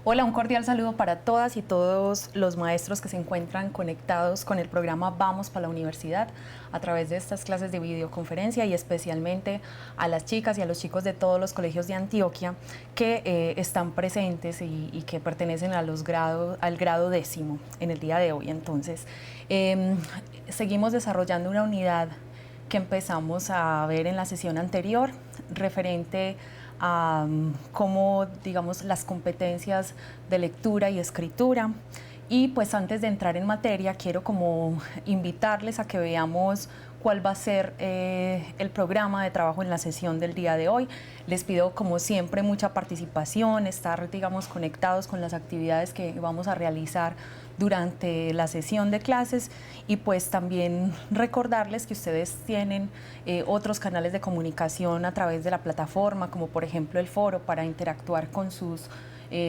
Hola, un cordial saludo para todas y todos los maestros que se encuentran conectados con el programa Vamos para la Universidad a través de estas clases de videoconferencia, y especialmente a las chicas y a los chicos de todos los colegios de Antioquia que están presentes y que pertenecen a al grado 10º en el día de hoy. Entonces, seguimos desarrollando una unidad que empezamos a ver en la sesión anterior, referente a cómo, digamos, las competencias de lectura y escritura. Y pues antes de entrar en materia, quiero como invitarles a que veamos cuál va a ser el programa de trabajo en la sesión del día de hoy. Les pido, como siempre, mucha participación, estar, digamos, conectados con las actividades que vamos a realizar durante la sesión de clases, y pues también recordarles que ustedes tienen otros canales de comunicación a través de la plataforma, como por ejemplo el foro, para interactuar con sus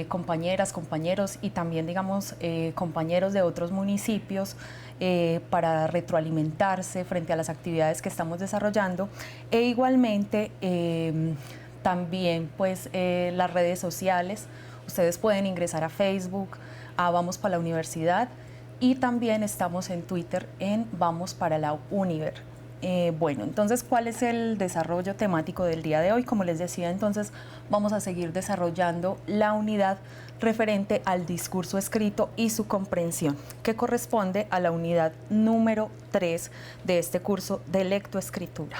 compañeras, compañeros y también, digamos, compañeros de otros municipios, para retroalimentarse frente a las actividades que estamos desarrollando. E igualmente también pues las redes sociales. Ustedes pueden ingresar a Facebook, a Vamos para la Universidad, y también estamos en Twitter en Vamos para la Univer. Bueno, entonces, ¿cuál es el desarrollo temático del día de hoy? Como les decía, entonces vamos a seguir desarrollando la unidad referente al discurso escrito y su comprensión, que corresponde a la unidad número 3 de este curso de lectoescritura.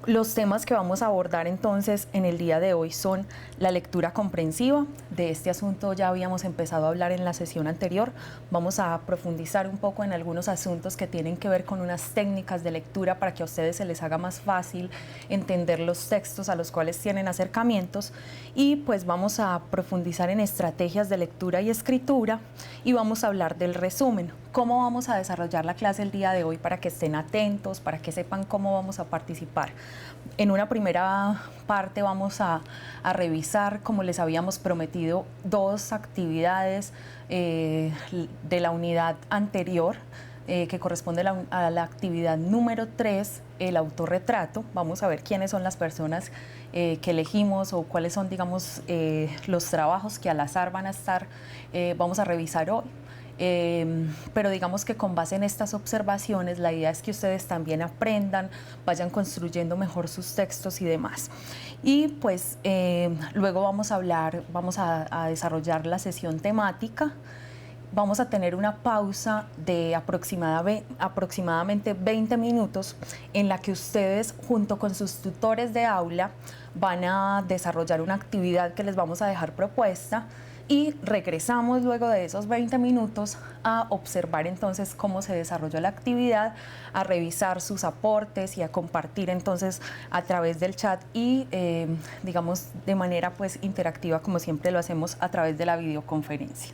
Los temas que vamos a abordar entonces en el día de hoy son la lectura comprensiva. De este asunto ya habíamos empezado a hablar en la sesión anterior. Vamos a profundizar un poco en algunos asuntos que tienen que ver con unas técnicas de lectura para que a ustedes se les haga más fácil entender los textos a los cuales tienen acercamientos. Y pues vamos a profundizar en estrategias de lectura y escritura, y vamos a hablar del resumen. ¿Cómo vamos a desarrollar la clase el día de hoy para que estén atentos, para que sepan cómo vamos a participar? En una primera parte vamos a revisar, como les habíamos prometido, dos actividades de la unidad anterior, que corresponde a la actividad número 3, el autorretrato. Vamos a ver quiénes son las personas que elegimos, o cuáles son, digamos, los trabajos que al azar van a estar, vamos a revisar hoy. Pero digamos que con base en estas observaciones, la idea es que ustedes también aprendan, vayan construyendo mejor sus textos y demás. Y pues luego vamos a desarrollar la sesión temática. Vamos a tener una pausa de aproximadamente 20 minutos, en la que ustedes, junto con sus tutores de aula, van a desarrollar una actividad que les vamos a dejar propuesta, y regresamos luego de esos 20 minutos a observar entonces cómo se desarrolló la actividad, a revisar sus aportes y a compartir entonces a través del chat y digamos de manera pues interactiva, como siempre lo hacemos a través de la videoconferencia.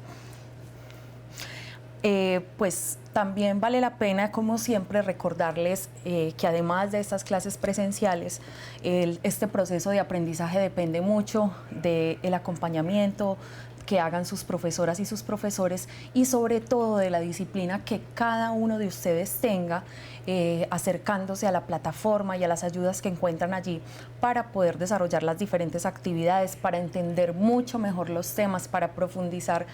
Pues también vale la pena, como siempre, recordarles que además de estas clases presenciales, este proceso de aprendizaje depende mucho del acompañamiento que hagan sus profesoras y sus profesores, y sobre todo de la disciplina que cada uno de ustedes tenga, acercándose a la plataforma y a las ayudas que encuentran allí para poder desarrollar las diferentes actividades, para entender mucho mejor los temas, para profundizar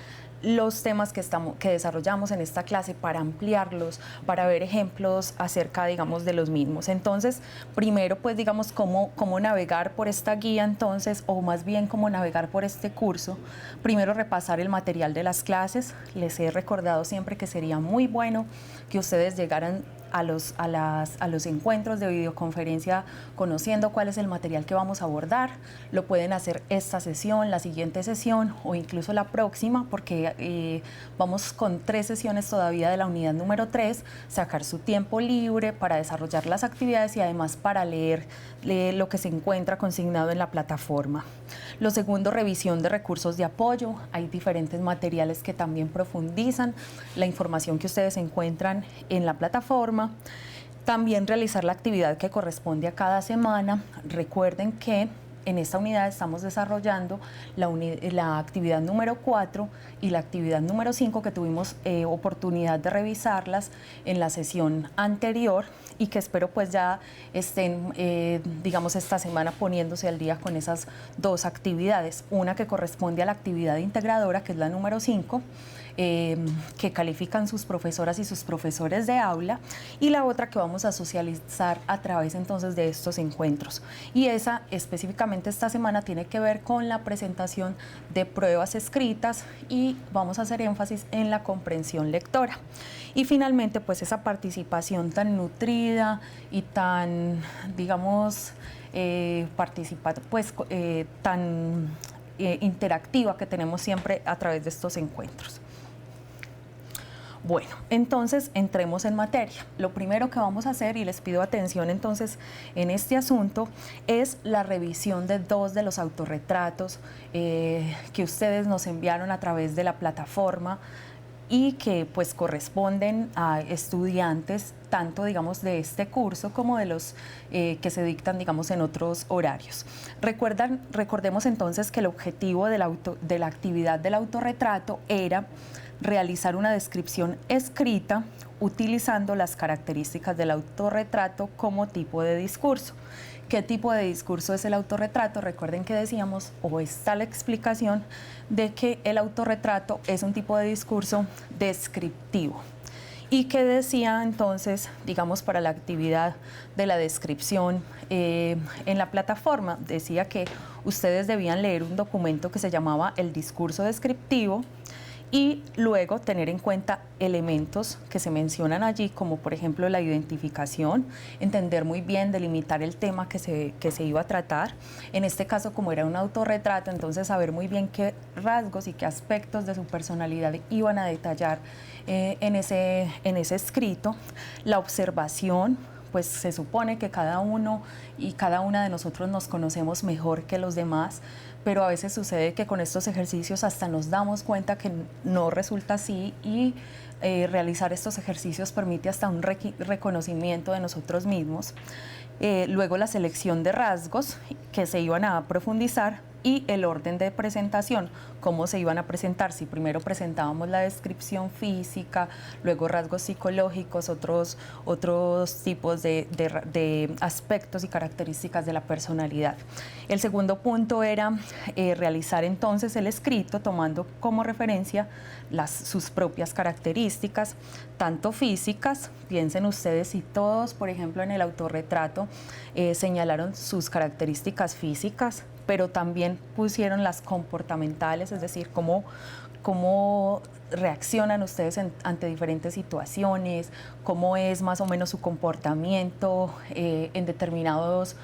los temas que desarrollamos en esta clase, para ampliarlos, para ver ejemplos acerca, digamos, de los mismos. Entonces, primero, pues, digamos, cómo navegar por esta guía, entonces, o más bien cómo navegar por este curso. Primero, repasar el material de las clases. Les he recordado siempre que sería muy bueno que ustedes llegaran a los encuentros de videoconferencia conociendo cuál es el material que vamos a abordar. Lo pueden hacer esta sesión, la siguiente sesión o incluso la próxima, porque vamos con 3 sesiones todavía de la unidad número 3, sacar su tiempo libre para desarrollar las actividades y además para leer lo que se encuentra consignado en la plataforma. Lo segundo, revisión de recursos de apoyo. Hay diferentes materiales que también profundizan la información que ustedes encuentran en la plataforma. También realizar la actividad que corresponde a cada semana. Recuerden que en esta unidad estamos desarrollando la actividad número 4 y la actividad número 5 que tuvimos oportunidad de revisarlas en la sesión anterior y que espero pues ya estén, digamos, esta semana poniéndose al día con esas dos actividades. Una que corresponde a la actividad integradora, que es la número 5, que califican sus profesoras y sus profesores de aula, y la otra que vamos a socializar a través entonces de estos encuentros. Y esa específicamente esta semana tiene que ver con la presentación de pruebas escritas y vamos a hacer énfasis en la comprensión lectora. Y finalmente, pues esa participación tan nutrida y tan, digamos, tan interactiva que tenemos siempre a través de estos encuentros. Bueno, entonces entremos en materia. Lo primero que vamos a hacer, y les pido atención entonces en este asunto, es la revisión de dos de los autorretratos que ustedes nos enviaron a través de la plataforma y que pues corresponden a estudiantes tanto digamos de este curso como de los que se dictan digamos en otros horarios. Recordemos entonces que el objetivo de la actividad del autorretrato era realizar una descripción escrita utilizando las características del autorretrato como tipo de discurso. ¿Qué tipo de discurso es el autorretrato? Recuerden que decíamos, o está la explicación, de que el autorretrato es un tipo de discurso descriptivo. Y que decía entonces, digamos, para la actividad de la descripción en la plataforma, decía que ustedes debían leer un documento que se llamaba el discurso descriptivo, y luego tener en cuenta elementos que se mencionan allí, como por ejemplo la identificación, entender muy bien, delimitar el tema que se iba a tratar. En este caso, como era un autorretrato, entonces saber muy bien qué rasgos y qué aspectos de su personalidad iban a detallar en ese escrito. La observación, pues se supone que cada uno y cada una de nosotros nos conocemos mejor que los demás, pero a veces sucede que con estos ejercicios hasta nos damos cuenta que no resulta así y realizar estos ejercicios permite hasta un reconocimiento de nosotros mismos. Luego la selección de rasgos que se iban a profundizar y el orden de presentación, cómo se iban a presentar, si primero presentábamos la descripción física, luego rasgos psicológicos, otros tipos de aspectos y características de la personalidad. El segundo punto era realizar entonces el escrito tomando como referencia sus propias características, tanto físicas, piensen ustedes si todos, por ejemplo, en el autorretrato señalaron sus características físicas, pero también pusieron las comportamentales, es decir, cómo reaccionan ustedes ante diferentes situaciones, cómo es más o menos su comportamiento en determinados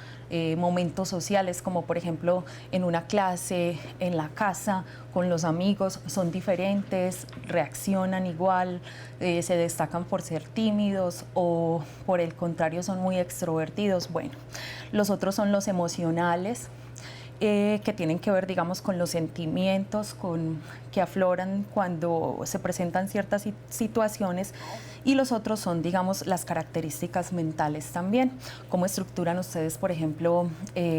momentos sociales, como por ejemplo en una clase, en la casa, con los amigos, son diferentes, reaccionan igual, se destacan por ser tímidos o por el contrario son muy extrovertidos. Bueno, los otros son los emocionales, que tienen que ver, digamos, con los sentimientos que afloran cuando se presentan ciertas situaciones, y los otros son, digamos, las características mentales también. Cómo estructuran ustedes, por ejemplo,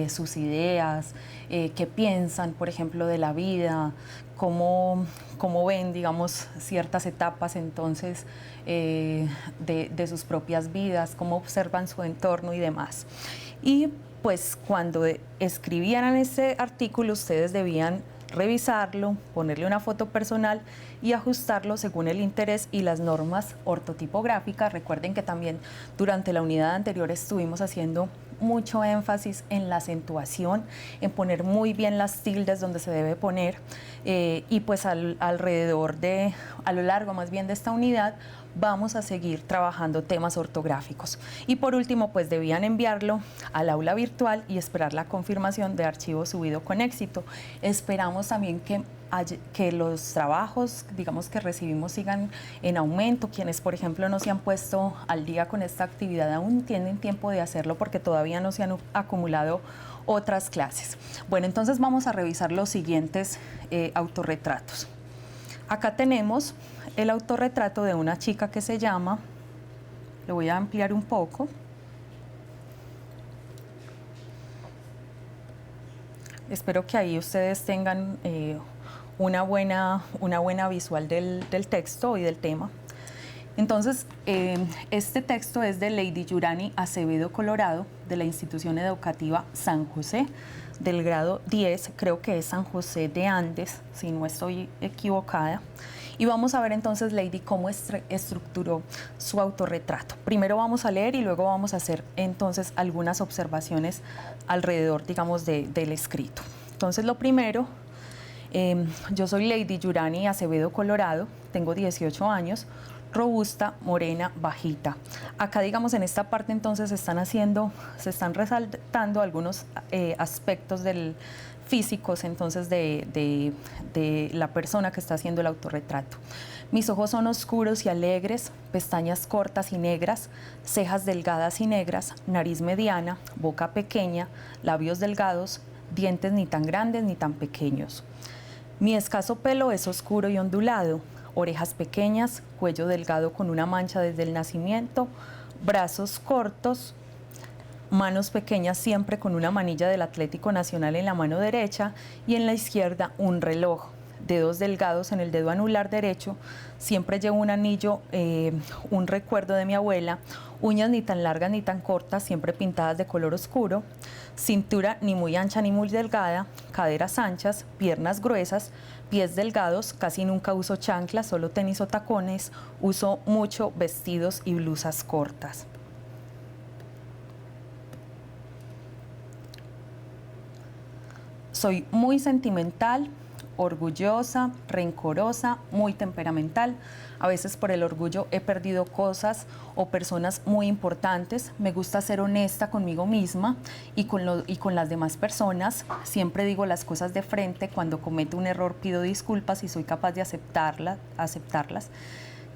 sus ideas, qué piensan, por ejemplo, de la vida, cómo ven, digamos, ciertas etapas entonces de sus propias vidas, cómo observan su entorno y demás. Y pues cuando escribieran ese artículo, ustedes debían revisarlo, ponerle una foto personal y ajustarlo según el interés y las normas ortotipográficas. Recuerden que también durante la unidad anterior estuvimos haciendo mucho énfasis en la acentuación, en poner muy bien las tildes donde se debe poner, y pues a lo largo más bien de esta unidad vamos a seguir trabajando temas ortográficos. Y por último, pues debían enviarlo al aula virtual y esperar la confirmación de archivo subido con éxito. Esperamos también que los trabajos, digamos, que recibimos sigan en aumento. Quienes, por ejemplo, no se han puesto al día con esta actividad aún tienen tiempo de hacerlo porque todavía no se han acumulado otras clases. Bueno, entonces vamos a revisar los siguientes autorretratos. Acá tenemos el autorretrato de una chica que se llama, lo voy a ampliar un poco, Espero que ahí ustedes tengan una buena visual del texto y del tema. Entonces, este texto es de Lady Yurani Acevedo Colorado, de la institución educativa San José, del grado 10, creo que es San José de Andes, si no estoy equivocada. Y vamos a ver entonces, Lady, cómo estructuró su autorretrato. Primero vamos a leer y luego vamos a hacer entonces algunas observaciones alrededor, digamos, del escrito. Entonces, lo primero, yo soy Lady Yurani Acevedo Colorado, tengo 18 años, robusta, morena, bajita. Acá, digamos, en esta parte entonces se están resaltando algunos aspectos físicos entonces de la persona que está haciendo el autorretrato. Mis ojos son oscuros y alegres, pestañas cortas y negras, cejas delgadas y negras, nariz mediana, boca pequeña, labios delgados, dientes ni tan grandes ni tan pequeños. Mi escaso pelo es oscuro y ondulado, orejas pequeñas, cuello delgado con una mancha desde el nacimiento, brazos cortos, manos pequeñas siempre con una manilla del Atlético Nacional en la mano derecha y en la izquierda un reloj, dedos delgados en el dedo anular derecho, siempre llevo un anillo, un recuerdo de mi abuela, uñas ni tan largas ni tan cortas, siempre pintadas de color oscuro, cintura ni muy ancha ni muy delgada, caderas anchas, piernas gruesas, pies delgados, casi nunca uso chanclas, solo tenis o tacones, uso mucho vestidos y blusas cortas. Soy muy sentimental, orgullosa, rencorosa, muy temperamental. A veces por el orgullo he perdido cosas o personas muy importantes. Me gusta ser honesta conmigo misma y con las demás personas. Siempre digo las cosas de frente. Cuando cometo un error pido disculpas y soy capaz de aceptarlas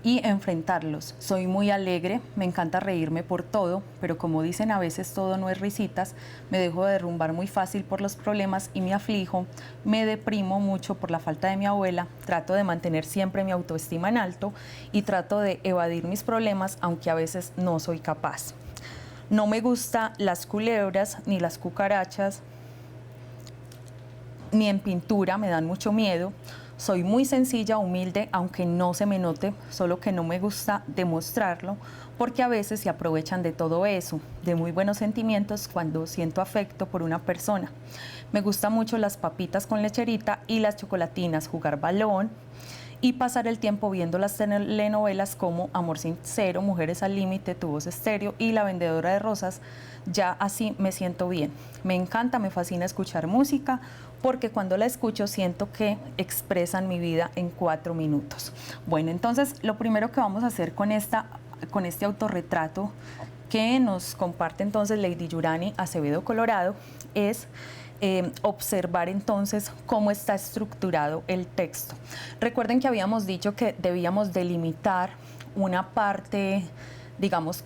y enfrentarlos. Soy muy alegre, me encanta reírme por todo, pero como dicen a veces todo no es risitas, me dejo derrumbar muy fácil por los problemas y me aflijo, me deprimo mucho por la falta de mi abuela, trato de mantener siempre mi autoestima en alto y trato de evadir mis problemas, aunque a veces no soy capaz. No me gustan las culebras ni las cucarachas, ni en pintura, me dan mucho miedo. Soy muy sencilla, humilde, aunque no se me note, solo que no me gusta demostrarlo, porque a veces se aprovechan de todo eso, de muy buenos sentimientos cuando siento afecto por una persona. Me gustan mucho las papitas con lecherita y las chocolatinas, jugar balón y pasar el tiempo viendo las telenovelas como Amor Sincero, Mujeres al Límite, Tu Voz Estéreo y La Vendedora de Rosas. Ya así me siento bien. Me encanta, me fascina escuchar música porque cuando la escucho siento que expresan mi vida en 4 minutos. Bueno, entonces lo primero que vamos a hacer con este autorretrato que nos comparte entonces Lady Yurani Acevedo Colorado es observar entonces cómo está estructurado el texto. Recuerden que habíamos dicho que debíamos delimitar una parte, digamos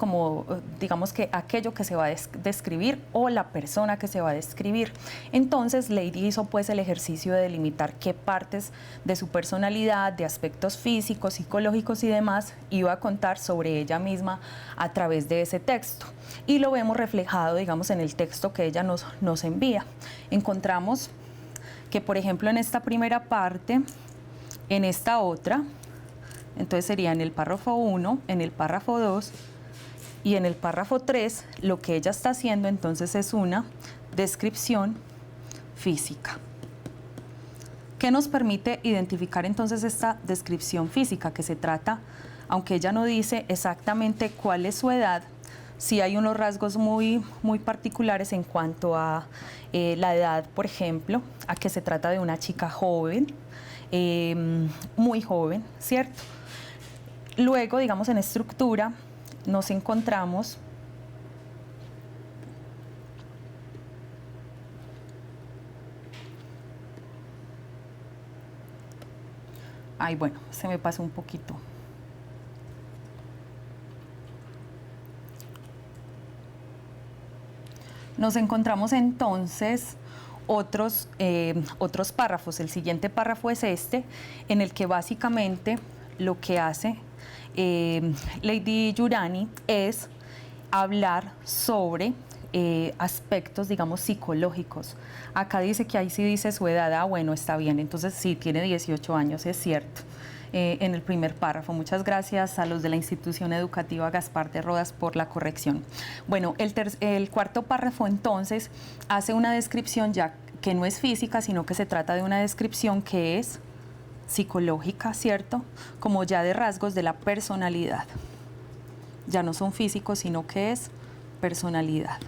que aquello que se va a describir o la persona que se va a describir. Entonces Lady hizo pues el ejercicio de delimitar qué partes de su personalidad, de aspectos físicos, psicológicos y demás iba a contar sobre ella misma a través de ese texto. Y lo vemos reflejado, digamos, en el texto que ella nos envía. Encontramos que, por ejemplo, en esta primera parte, en esta otra, entonces sería en el párrafo 1, en el párrafo 2 y en el párrafo 3, lo que ella está haciendo entonces es una descripción física. ¿Qué nos permite identificar entonces esta descripción física? Que se trata, aunque ella no dice exactamente cuál es su edad, sí hay unos rasgos muy particulares en cuanto a la edad, por ejemplo, a que se trata de una chica joven, muy joven, ¿cierto? Luego, digamos, en estructura nos encontramos bueno, se me pasó un poquito. Nos encontramos entonces otros párrafos. El siguiente párrafo es este, en el que básicamente lo que hace Lady Yurani es hablar sobre aspectos, digamos, psicológicos. Acá dice que ahí sí dice su edad, ah, bueno, está bien, entonces sí, tiene 18 años, es cierto. En el primer párrafo. Muchas gracias a los de la institución educativa Gaspar de Rodas por la corrección. Bueno, el cuarto párrafo entonces hace una descripción ya que no es física, sino que se trata de una descripción que es psicológica, ¿cierto? Como ya de rasgos de la personalidad. Ya no son físicos, sino que es personalidad.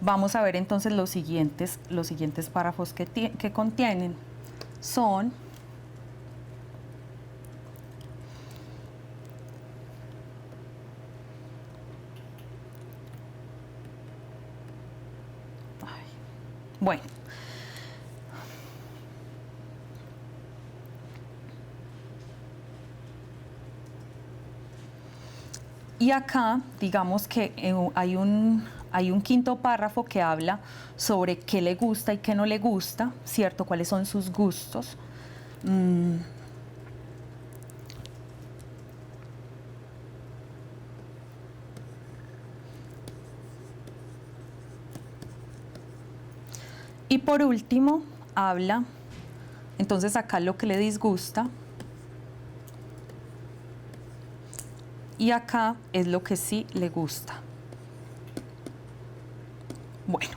Vamos a ver entonces los siguientes párrafos que contienen. Son bueno. Y acá, digamos que hay un quinto párrafo que habla sobre qué le gusta y qué no le gusta, ¿cierto? Cuáles son sus gustos. Y por último, habla, entonces acá lo que le disgusta, y acá es lo que sí le gusta. Bueno,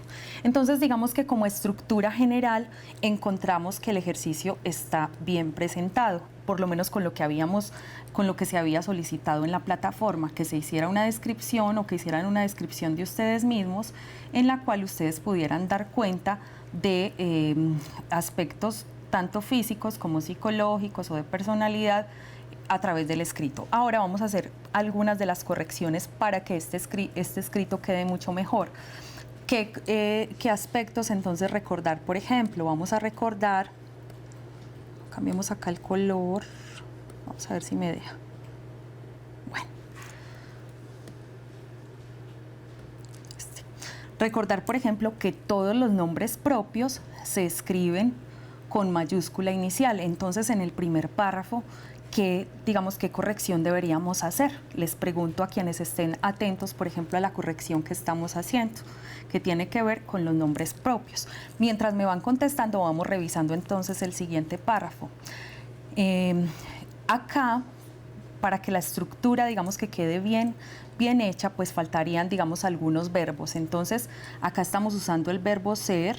entonces digamos que como estructura general encontramos que el ejercicio está bien presentado, por lo menos con lo que se había solicitado en la plataforma, que se hiciera una descripción o que hicieran una descripción de ustedes mismos en la cual ustedes pudieran dar cuenta de aspectos tanto físicos como psicológicos o de personalidad a través del escrito. Ahora vamos a hacer algunas de las correcciones para que este escrito quede mucho mejor. ¿Qué aspectos entonces recordar? Por ejemplo, vamos a recordar, cambiemos acá el color, vamos a ver si me deja. Bueno. Recordar, por ejemplo, que todos los nombres propios se escriben con mayúscula inicial. Entonces, en el primer párrafo, ¿qué corrección deberíamos hacer? Les pregunto a quienes estén atentos, por ejemplo, a la corrección que estamos haciendo, que tiene que ver con los nombres propios. Mientras me van contestando, vamos revisando entonces el siguiente párrafo. Acá, para que la estructura, digamos, que quede bien hecha, pues faltarían, digamos, algunos verbos. Entonces, acá estamos usando el verbo ser.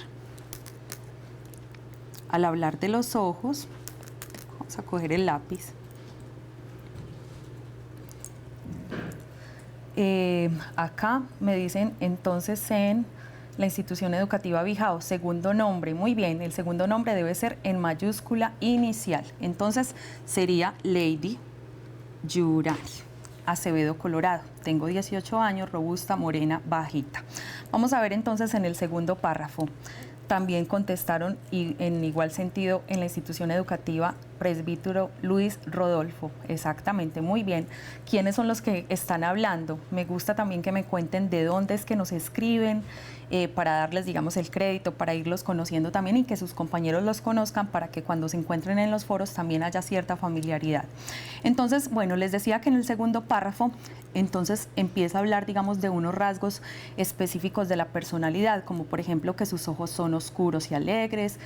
Al hablar de los ojos, vamos a coger el lápiz. Acá me dicen entonces en la institución educativa Bijao, segundo nombre, muy bien, el segundo nombre debe ser en mayúscula inicial, entonces sería Lady Yurani Acevedo, Colorado, tengo 18 años, robusta, morena, bajita. Vamos a ver entonces en el segundo párrafo. También contestaron y en igual sentido en la institución educativa Presbítero Luis Rodolfo. Exactamente, muy bien. ¿Quiénes son los que están hablando? Me gusta también que me cuenten de dónde es que nos escriben, para darles, digamos, el crédito, para irlos conociendo también y que sus compañeros los conozcan para que cuando se encuentren en los foros también haya cierta familiaridad. Entonces, bueno, les decía que en el segundo párrafo, entonces empieza a hablar, digamos, de unos rasgos específicos de la personalidad, como por ejemplo que sus ojos son oscuros y alegres.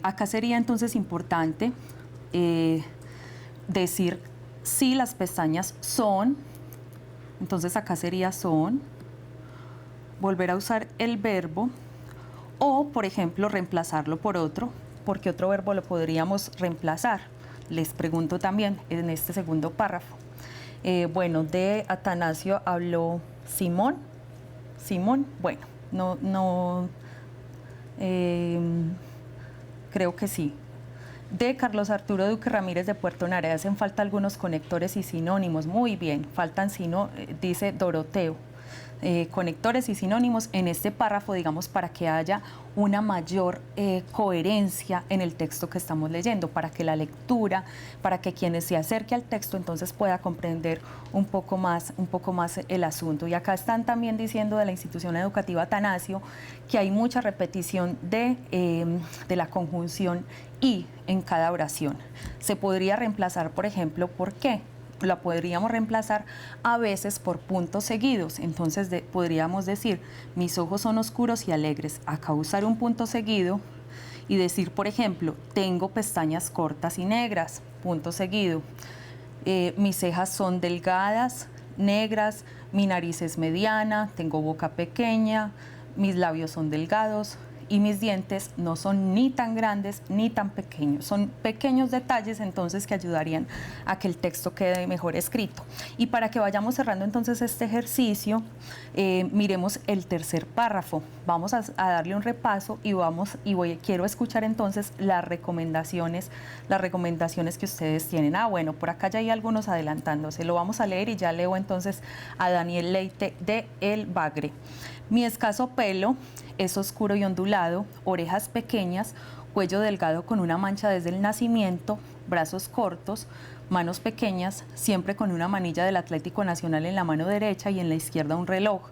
Acá sería entonces importante decir si las pestañas son, entonces acá sería son, volver a usar el verbo o, por ejemplo, reemplazarlo por otro, porque otro verbo lo podríamos reemplazar. Les pregunto también en este segundo párrafo. Bueno, de Atanasio habló Simón. Simón, bueno, creo que sí. De Carlos Arturo Duque Ramírez de Puerto Nare, hacen falta algunos conectores y sinónimos. Muy bien, faltan dice Doroteo. conectores y sinónimos en este párrafo, digamos, para que haya una mayor coherencia en el texto que estamos leyendo, para que la lectura, para que quienes se acerque al texto entonces pueda comprender un poco más el asunto. Y acá están también diciendo de la institución educativa Atanasio que hay mucha repetición de la conjunción y en cada oración. Se podría reemplazar, por ejemplo, ¿por qué? La podríamos reemplazar a veces por puntos seguidos. Entonces podríamos decir, mis ojos son oscuros y alegres. Acá usar un punto seguido y decir, por ejemplo, tengo pestañas cortas y negras, punto seguido. Mis cejas son delgadas, negras, mi nariz es mediana, tengo boca pequeña, mis labios son delgados y mis dientes no son ni tan grandes ni tan pequeños. Son pequeños detalles entonces que ayudarían a que el texto quede mejor escrito. Y para que vayamos cerrando entonces este ejercicio, miremos el tercer párrafo. Vamos a darle un repaso y quiero escuchar entonces las recomendaciones que ustedes tienen. Bueno, por acá ya hay algunos adelantándose. Lo vamos a leer y ya leo entonces a Daniel Leite de El Bagre. Mi escaso pelo es oscuro y ondulado, orejas pequeñas, cuello delgado con una mancha desde el nacimiento, brazos cortos, manos pequeñas, siempre con una manilla del Atlético Nacional en la mano derecha y en la izquierda un reloj,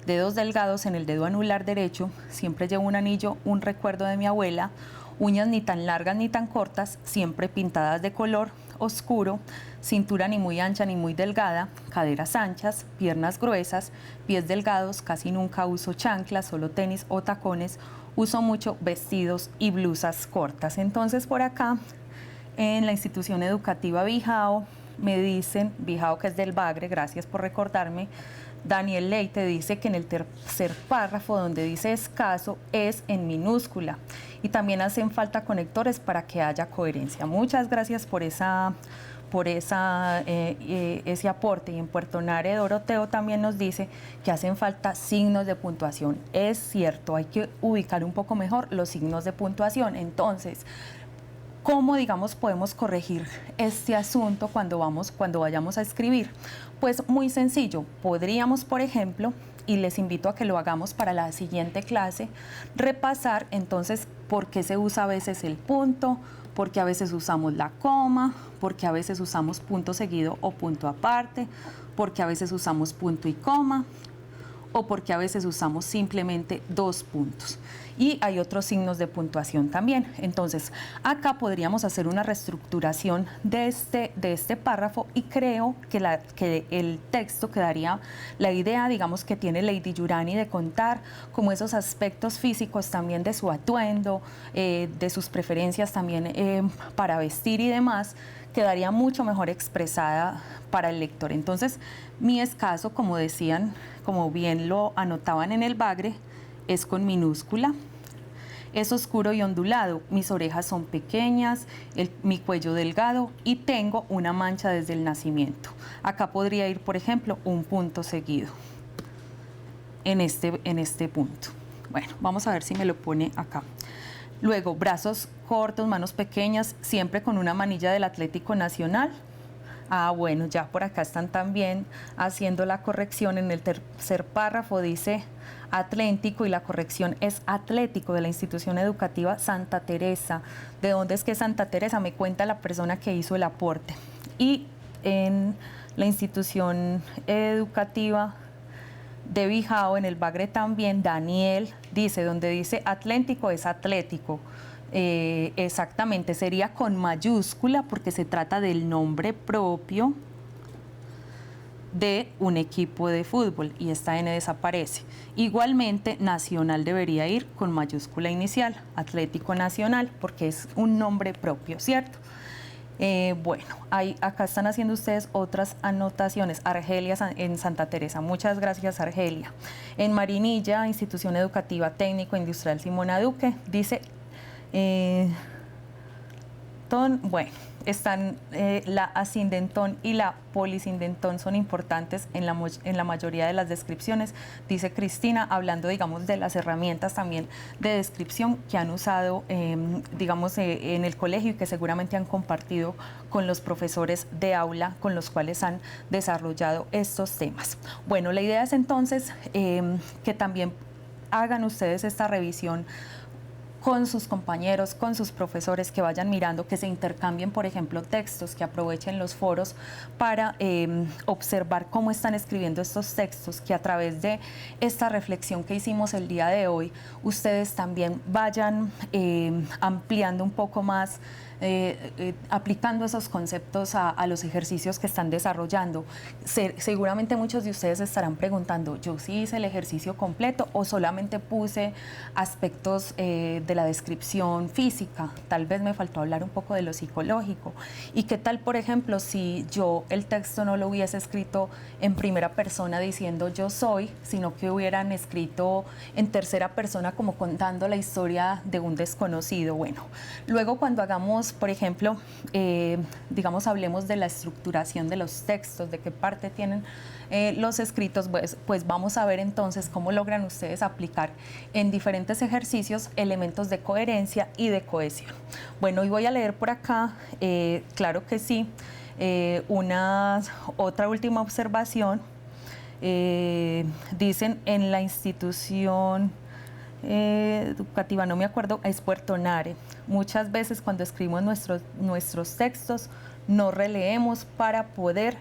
dedos delgados en el dedo anular derecho, siempre llevo un anillo, un recuerdo de mi abuela, uñas ni tan largas ni tan cortas, siempre pintadas de color oscuro, cintura ni muy ancha ni muy delgada, caderas anchas, piernas gruesas, pies delgados, casi nunca uso chanclas, solo tenis o tacones, uso mucho vestidos y blusas cortas. Entonces por acá, en la institución educativa Bijao, me dicen, Bijao que es del Bagre, gracias por recordarme, Daniel Leite dice que en el tercer párrafo donde dice escaso es en minúscula y también hacen falta conectores para que haya coherencia. Muchas gracias por ese aporte. Y en Puerto Nare, Doroteo también nos dice que hacen falta signos de puntuación. Es cierto, hay que ubicar un poco mejor los signos de puntuación. Entonces, ¿cómo, digamos, podemos corregir este asunto cuando vayamos a escribir? Pues muy sencillo, podríamos, por ejemplo, y les invito a que lo hagamos para la siguiente clase, repasar entonces por qué se usa a veces el punto, por qué a veces usamos la coma, por qué a veces usamos punto seguido o punto aparte, por qué a veces usamos punto y coma, o porque a veces usamos simplemente dos puntos. Y hay otros signos de puntuación también. Entonces, acá podríamos hacer una reestructuración de este párrafo y creo que el texto quedaría, la idea, digamos, que tiene Lady Yurani de contar como esos aspectos físicos también de su atuendo, de sus preferencias también para vestir y demás, quedaría mucho mejor expresada para el lector. Entonces, mi escaso, como decían, como bien lo anotaban en El Bagre, es con minúscula. Es oscuro y ondulado, mis orejas son pequeñas, mi cuello delgado y tengo una mancha desde el nacimiento. Acá podría ir, por ejemplo, un punto seguido en este punto. Bueno, vamos a ver si me lo pone acá. Luego, brazos cortos, manos pequeñas, siempre con una manilla del Atlético Nacional. Bueno, ya por acá están también haciendo la corrección. En el tercer párrafo dice Atlético y la corrección es Atlético, de la institución educativa Santa Teresa. ¿De dónde es que Santa Teresa? Me cuenta la persona que hizo el aporte. Y en la institución educativa de Bijao, en El Bagre también, Daniel dice, donde dice Atlético es Atlético. Exactamente, sería con mayúscula porque se trata del nombre propio de un equipo de fútbol y esta N desaparece. Igualmente, Nacional debería ir con mayúscula inicial, Atlético Nacional, porque es un nombre propio, ¿cierto? Bueno, acá están haciendo ustedes otras anotaciones. Argelia en Santa Teresa, muchas gracias Argelia. En Marinilla, Institución Educativa Técnico Industrial Simona Duque, dice... bueno, la ascindentón y la polisindentón son importantes en la mayoría de las descripciones, dice Cristina, hablando, digamos, de las herramientas también de descripción que han usado, digamos, en el colegio y que seguramente han compartido con los profesores de aula con los cuales han desarrollado estos temas. Bueno, la idea es entonces que también hagan ustedes esta revisión con sus compañeros, con sus profesores, que vayan mirando, que se intercambien, por ejemplo, textos, que aprovechen los foros para observar cómo están escribiendo estos textos, que a través de esta reflexión que hicimos el día de hoy, ustedes también vayan ampliando un poco más, aplicando esos conceptos a los ejercicios que están desarrollando. Seguramente muchos de ustedes estarán preguntando, ¿yo sí hice el ejercicio completo o solamente puse aspectos de la descripción física? Tal vez me faltó hablar un poco de lo psicológico. ¿Y qué tal, por ejemplo, si yo el texto no lo hubiese escrito en primera persona diciendo yo soy, sino que hubieran escrito en tercera persona como contando la historia de un desconocido? Bueno, luego cuando hagamos, por ejemplo, digamos, hablemos de la estructuración de los textos, de qué parte tienen los escritos, pues vamos a ver entonces cómo logran ustedes aplicar en diferentes ejercicios elementos de coherencia y de cohesión. Bueno, y voy a leer por acá, claro que sí, otra última observación. Dicen en la institución educativa, no me acuerdo, es Puerto Nare. Muchas veces cuando escribimos nuestros textos no releemos para poder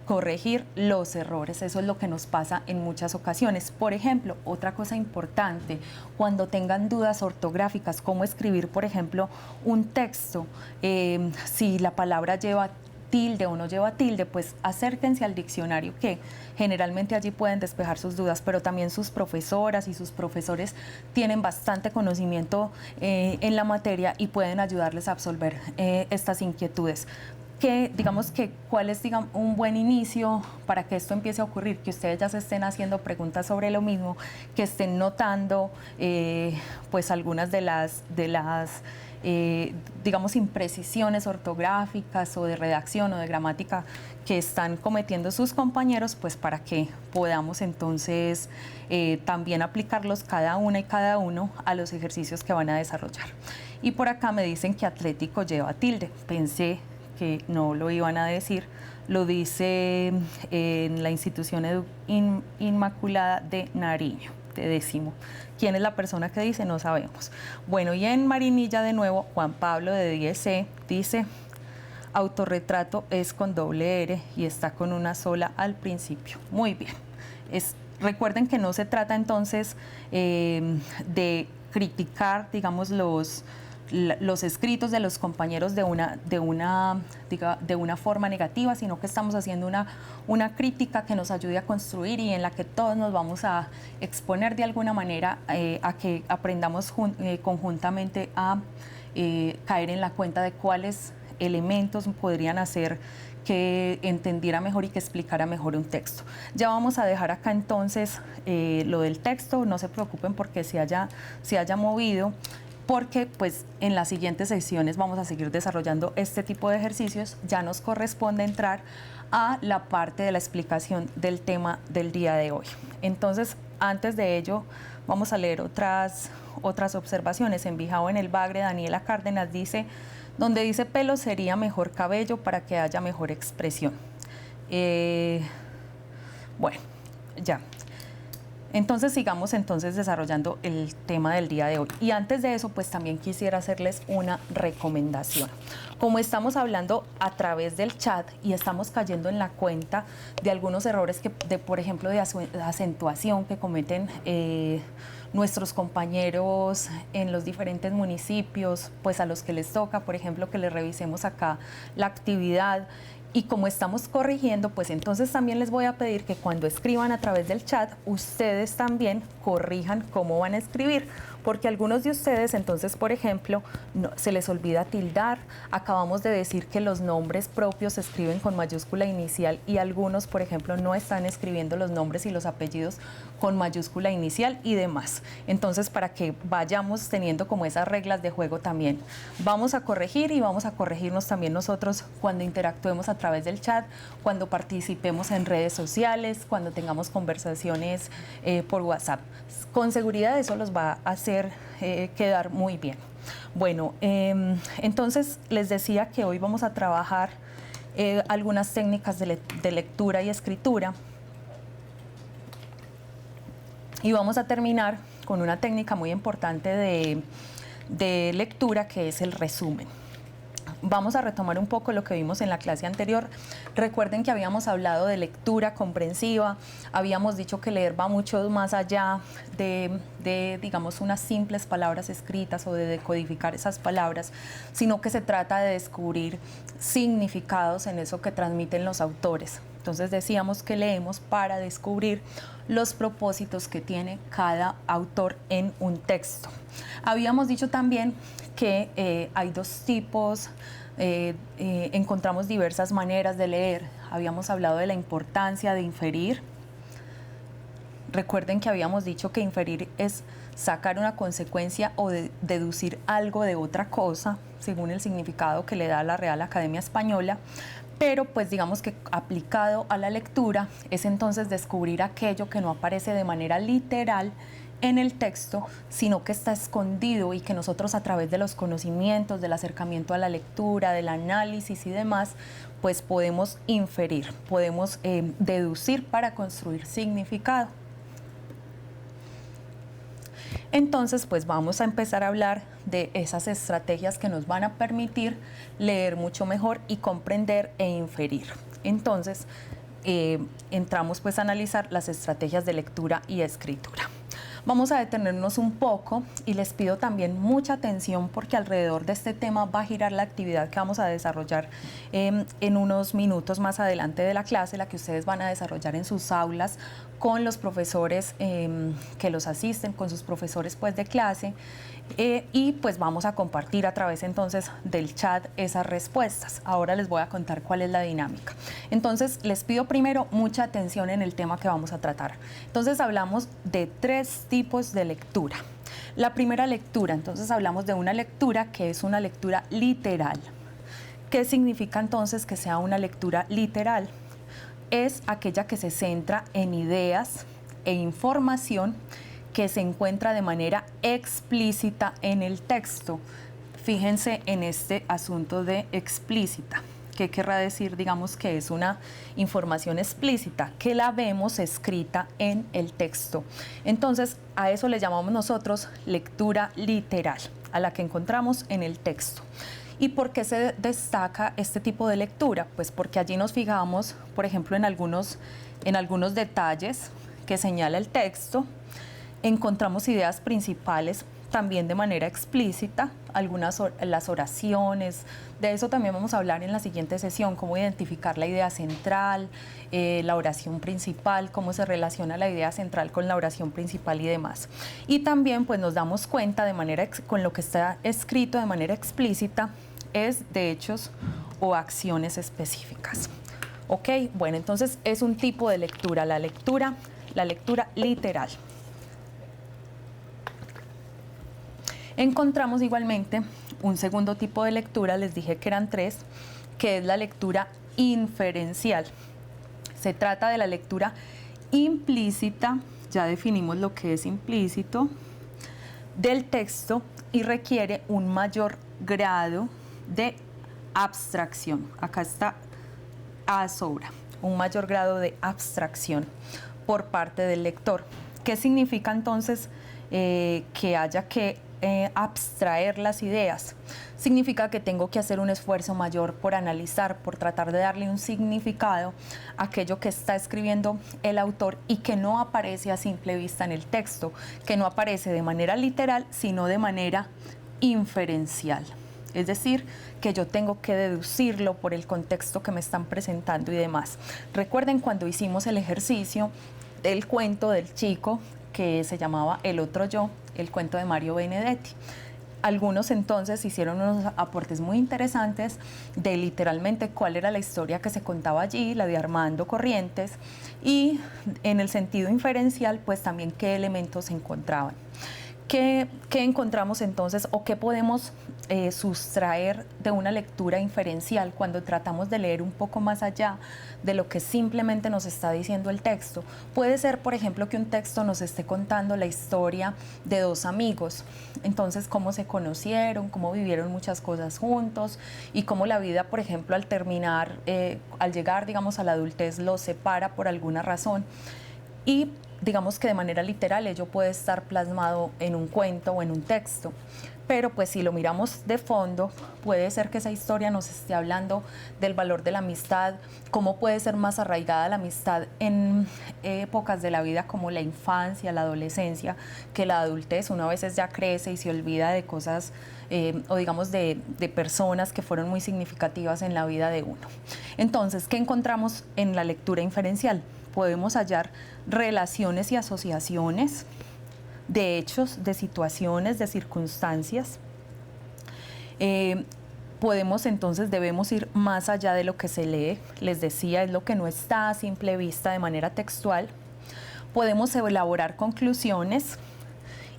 corregir los errores. Eso es lo que nos pasa en muchas ocasiones. Por ejemplo, otra cosa importante, cuando tengan dudas ortográficas, cómo escribir, por ejemplo, un texto, si la palabra lleva tilde o no lleva tilde, pues acérquense al diccionario, que generalmente allí pueden despejar sus dudas, pero también sus profesoras y sus profesores tienen bastante conocimiento en la materia y pueden ayudarles a absolver estas inquietudes. ¿Cuál es, digamos, un buen inicio para que esto empiece a ocurrir? Que ustedes ya se estén haciendo preguntas sobre lo mismo, que estén notando pues algunas de las digamos, imprecisiones ortográficas o de redacción o de gramática que están cometiendo sus compañeros, pues para que podamos entonces también aplicarlos cada una y cada uno a los ejercicios que van a desarrollar. Y por acá me dicen que Atlético lleva tilde. Pensé que no lo iban a decir, lo dice en la institución Inmaculada de Nariño, de décimo. ¿Quién es la persona que dice? No sabemos. Bueno, y en Marinilla de nuevo, Juan Pablo de 10C dice, autorretrato es con doble R y está con una sola al principio. Muy bien. Recuerden que no se trata entonces de criticar, digamos, los escritos de los compañeros de una forma negativa, sino que estamos haciendo una crítica que nos ayude a construir y en la que todos nos vamos a exponer de alguna manera a que aprendamos conjuntamente a caer en la cuenta de cuáles elementos podrían hacer que entendiera mejor y que explicara mejor un texto. Ya vamos a dejar acá entonces lo del texto, no se preocupen porque se haya movido, porque pues en las siguientes sesiones vamos a seguir desarrollando este tipo de ejercicios. Ya nos corresponde entrar a la parte de la explicación del tema del día de hoy. Entonces, antes de ello, vamos a leer otras observaciones. En Bijao en el Bagre, Daniela Cárdenas dice, donde dice pelo sería mejor cabello para que haya mejor expresión. Bueno, ya. Entonces sigamos desarrollando el tema del día de hoy. Y antes de eso, pues también quisiera hacerles una recomendación. Como estamos hablando a través del chat y estamos cayendo en la cuenta de algunos errores por ejemplo, de acentuación que cometen nuestros compañeros en los diferentes municipios, pues a los que les toca, por ejemplo, que les revisemos acá la actividad, Y como estamos corrigiendo, pues entonces también les voy a pedir que cuando escriban a través del chat, ustedes también corrijan cómo van a escribir, porque algunos de ustedes, entonces, por ejemplo, se les olvida tildar. Acabamos de decir que los nombres propios se escriben con mayúscula inicial y algunos, por ejemplo, no están escribiendo los nombres y los apellidos con mayúscula inicial y demás. Entonces, para que vayamos teniendo como esas reglas de juego también, vamos a corregir y vamos a corregirnos también nosotros cuando interactuemos a través del chat, cuando participemos en redes sociales, cuando tengamos conversaciones por WhatsApp. Con seguridad eso los va a hacer quedar muy bien. Bueno, entonces les decía que hoy vamos a trabajar algunas técnicas de lectura y escritura. Y vamos a terminar con una técnica muy importante de lectura, que es el resumen. Vamos a retomar un poco lo que vimos en la clase anterior. Recuerden que habíamos hablado de lectura comprensiva, habíamos dicho que leer va mucho más allá de digamos, unas simples palabras escritas o de decodificar esas palabras, sino que se trata de descubrir significados en eso que transmiten los autores. Entonces decíamos que leemos para descubrir los propósitos que tiene cada autor en un texto. Habíamos dicho también que hay dos tipos, encontramos diversas maneras de leer. Habíamos hablado de la importancia de inferir. Recuerden que habíamos dicho que inferir es sacar una consecuencia o deducir algo de otra cosa, según el significado que le da la Real Academia Española. Pero pues digamos que aplicado a la lectura es entonces descubrir aquello que no aparece de manera literal en el texto, sino que está escondido y que nosotros a través de los conocimientos, del acercamiento a la lectura, del análisis y demás, pues podemos inferir, podemos deducir para construir significado. Entonces, pues vamos a empezar a hablar de esas estrategias que nos van a permitir leer mucho mejor y comprender e inferir. Entonces, entramos pues a analizar las estrategias de lectura y escritura. Vamos a detenernos un poco y les pido también mucha atención porque alrededor de este tema va a girar la actividad que vamos a desarrollar en unos minutos más adelante de la clase, la que ustedes van a desarrollar en sus aulas con los profesores que los asisten, con sus profesores pues de clase. Y pues vamos a compartir a través entonces del chat esas respuestas. Ahora les voy a contar cuál es la dinámica. Entonces les pido primero mucha atención en el tema que vamos a tratar. Entonces hablamos de 3 tipos de lectura. La primera lectura, entonces hablamos de una lectura que es una lectura literal. ¿Qué significa entonces que sea una lectura literal? Es aquella que se centra en ideas e información que se encuentra de manera explícita en el texto. Fíjense en este asunto de explícita. ¿Qué querrá decir? Digamos que es una información explícita, que la vemos escrita en el texto. Entonces, a eso le llamamos nosotros lectura literal, a la que encontramos en el texto. ¿Y por qué se destaca este tipo de lectura? Pues porque allí nos fijamos, por ejemplo, en algunos detalles que señala el texto. Encontramos ideas principales también de manera explícita, las oraciones. De eso también vamos a hablar en la siguiente sesión, cómo identificar la idea central, la oración principal, cómo se relaciona la idea central con la oración principal y demás. Y también pues nos damos cuenta con lo que está escrito de manera explícita es de hechos o acciones específicas. Ok, bueno, entonces es un tipo de lectura, la lectura literal. Encontramos igualmente un segundo tipo de lectura, les dije que eran 3, que es la lectura inferencial. Se trata de la lectura implícita, ya definimos lo que es implícito, del texto y requiere un mayor grado de abstracción. Acá está a sobra, un mayor grado de abstracción por parte del lector. ¿Qué significa entonces que haya que abstraer las ideas? Significa que tengo que hacer un esfuerzo mayor por analizar, por tratar de darle un significado a aquello que está escribiendo el autor y que no aparece a simple vista en el texto, que no aparece de manera literal, sino de manera inferencial. es decir, que yo tengo que deducirlo por el contexto que me están presentando y demás. Recuerden cuando hicimos el ejercicio del cuento del chico que se llamaba El otro yo, el cuento de Mario Benedetti. Algunos entonces hicieron unos aportes muy interesantes de literalmente cuál era la historia que se contaba allí, la de Armando Corrientes, y en el sentido inferencial, pues también qué elementos se encontraban. ¿Qué encontramos entonces o qué podemos sustraer de una lectura inferencial cuando tratamos de leer un poco más allá de lo que simplemente nos está diciendo el texto? Puede ser, por ejemplo, que un texto nos esté contando la historia de dos amigos, entonces cómo se conocieron, cómo vivieron muchas cosas juntos y cómo la vida, por ejemplo, al terminar, al llegar, digamos, a la adultez los separa por alguna razón. Y digamos que de manera literal ello puede estar plasmado en un cuento o en un texto, pero pues si lo miramos de fondo, puede ser que esa historia nos esté hablando del valor de la amistad, cómo puede ser más arraigada la amistad en épocas de la vida como la infancia, la adolescencia, que la adultez. Uno a veces ya crece y se olvida de cosas o digamos de personas que fueron muy significativas en la vida de uno. Entonces, ¿qué encontramos en la lectura inferencial? Podemos hallar relaciones y asociaciones de hechos, de situaciones, de circunstancias. Podemos entonces, debemos ir más allá de lo que se lee. Les decía, es lo que no está a simple vista de manera textual. Podemos elaborar conclusiones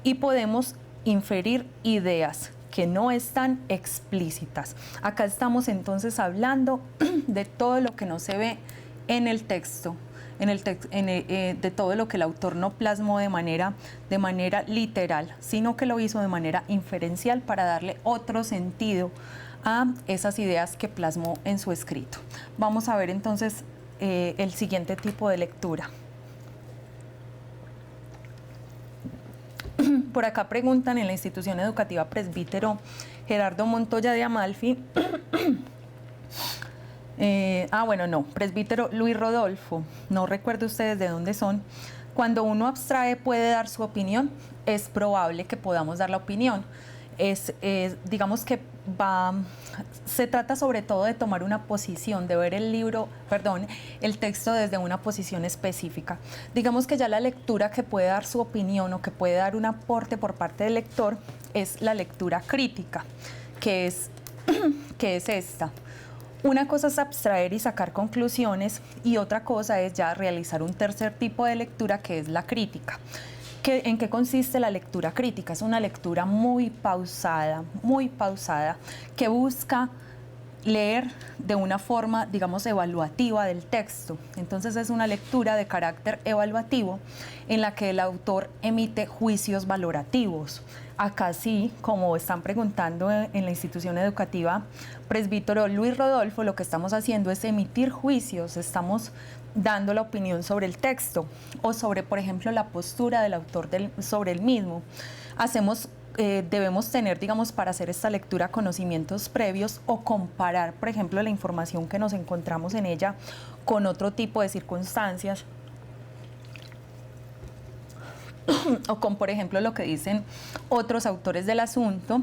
y podemos inferir ideas que no están explícitas. Acá estamos entonces hablando de todo lo que no se ve en el texto, de todo lo que el autor no plasmó de manera literal, sino que lo hizo de manera inferencial para darle otro sentido a esas ideas que plasmó en su escrito. Vamos a ver entonces el siguiente tipo de lectura. Por acá preguntan en la institución educativa Presbítero Gerardo Montoya de Amalfi. Bueno, no, Presbítero Luis Rodolfo, no recuerdo ustedes de dónde son. Cuando uno abstrae puede dar su opinión, es probable que podamos dar la opinión. Digamos que se trata sobre todo de tomar una posición, de ver el texto desde una posición específica. Digamos que ya la lectura que puede dar su opinión o que puede dar un aporte por parte del lector es la lectura crítica, que es esta. Una cosa es abstraer y sacar conclusiones y otra cosa es ya realizar un tercer tipo de lectura que es la crítica. ¿En qué consiste la lectura crítica? Es una lectura muy pausada, que busca leer de una forma, digamos, evaluativa del texto. Entonces es una lectura de carácter evaluativo en la que el autor emite juicios valorativos. Acá sí, como están preguntando en la institución educativa Presbítero Luis Rodolfo, lo que estamos haciendo es emitir juicios, estamos dando la opinión sobre el texto o sobre, por ejemplo, la postura del autor sobre el mismo. Debemos tener, digamos, para hacer esta lectura conocimientos previos o comparar, por ejemplo, la información que nos encontramos en ella con otro tipo de circunstancias o con, por ejemplo, lo que dicen otros autores del asunto,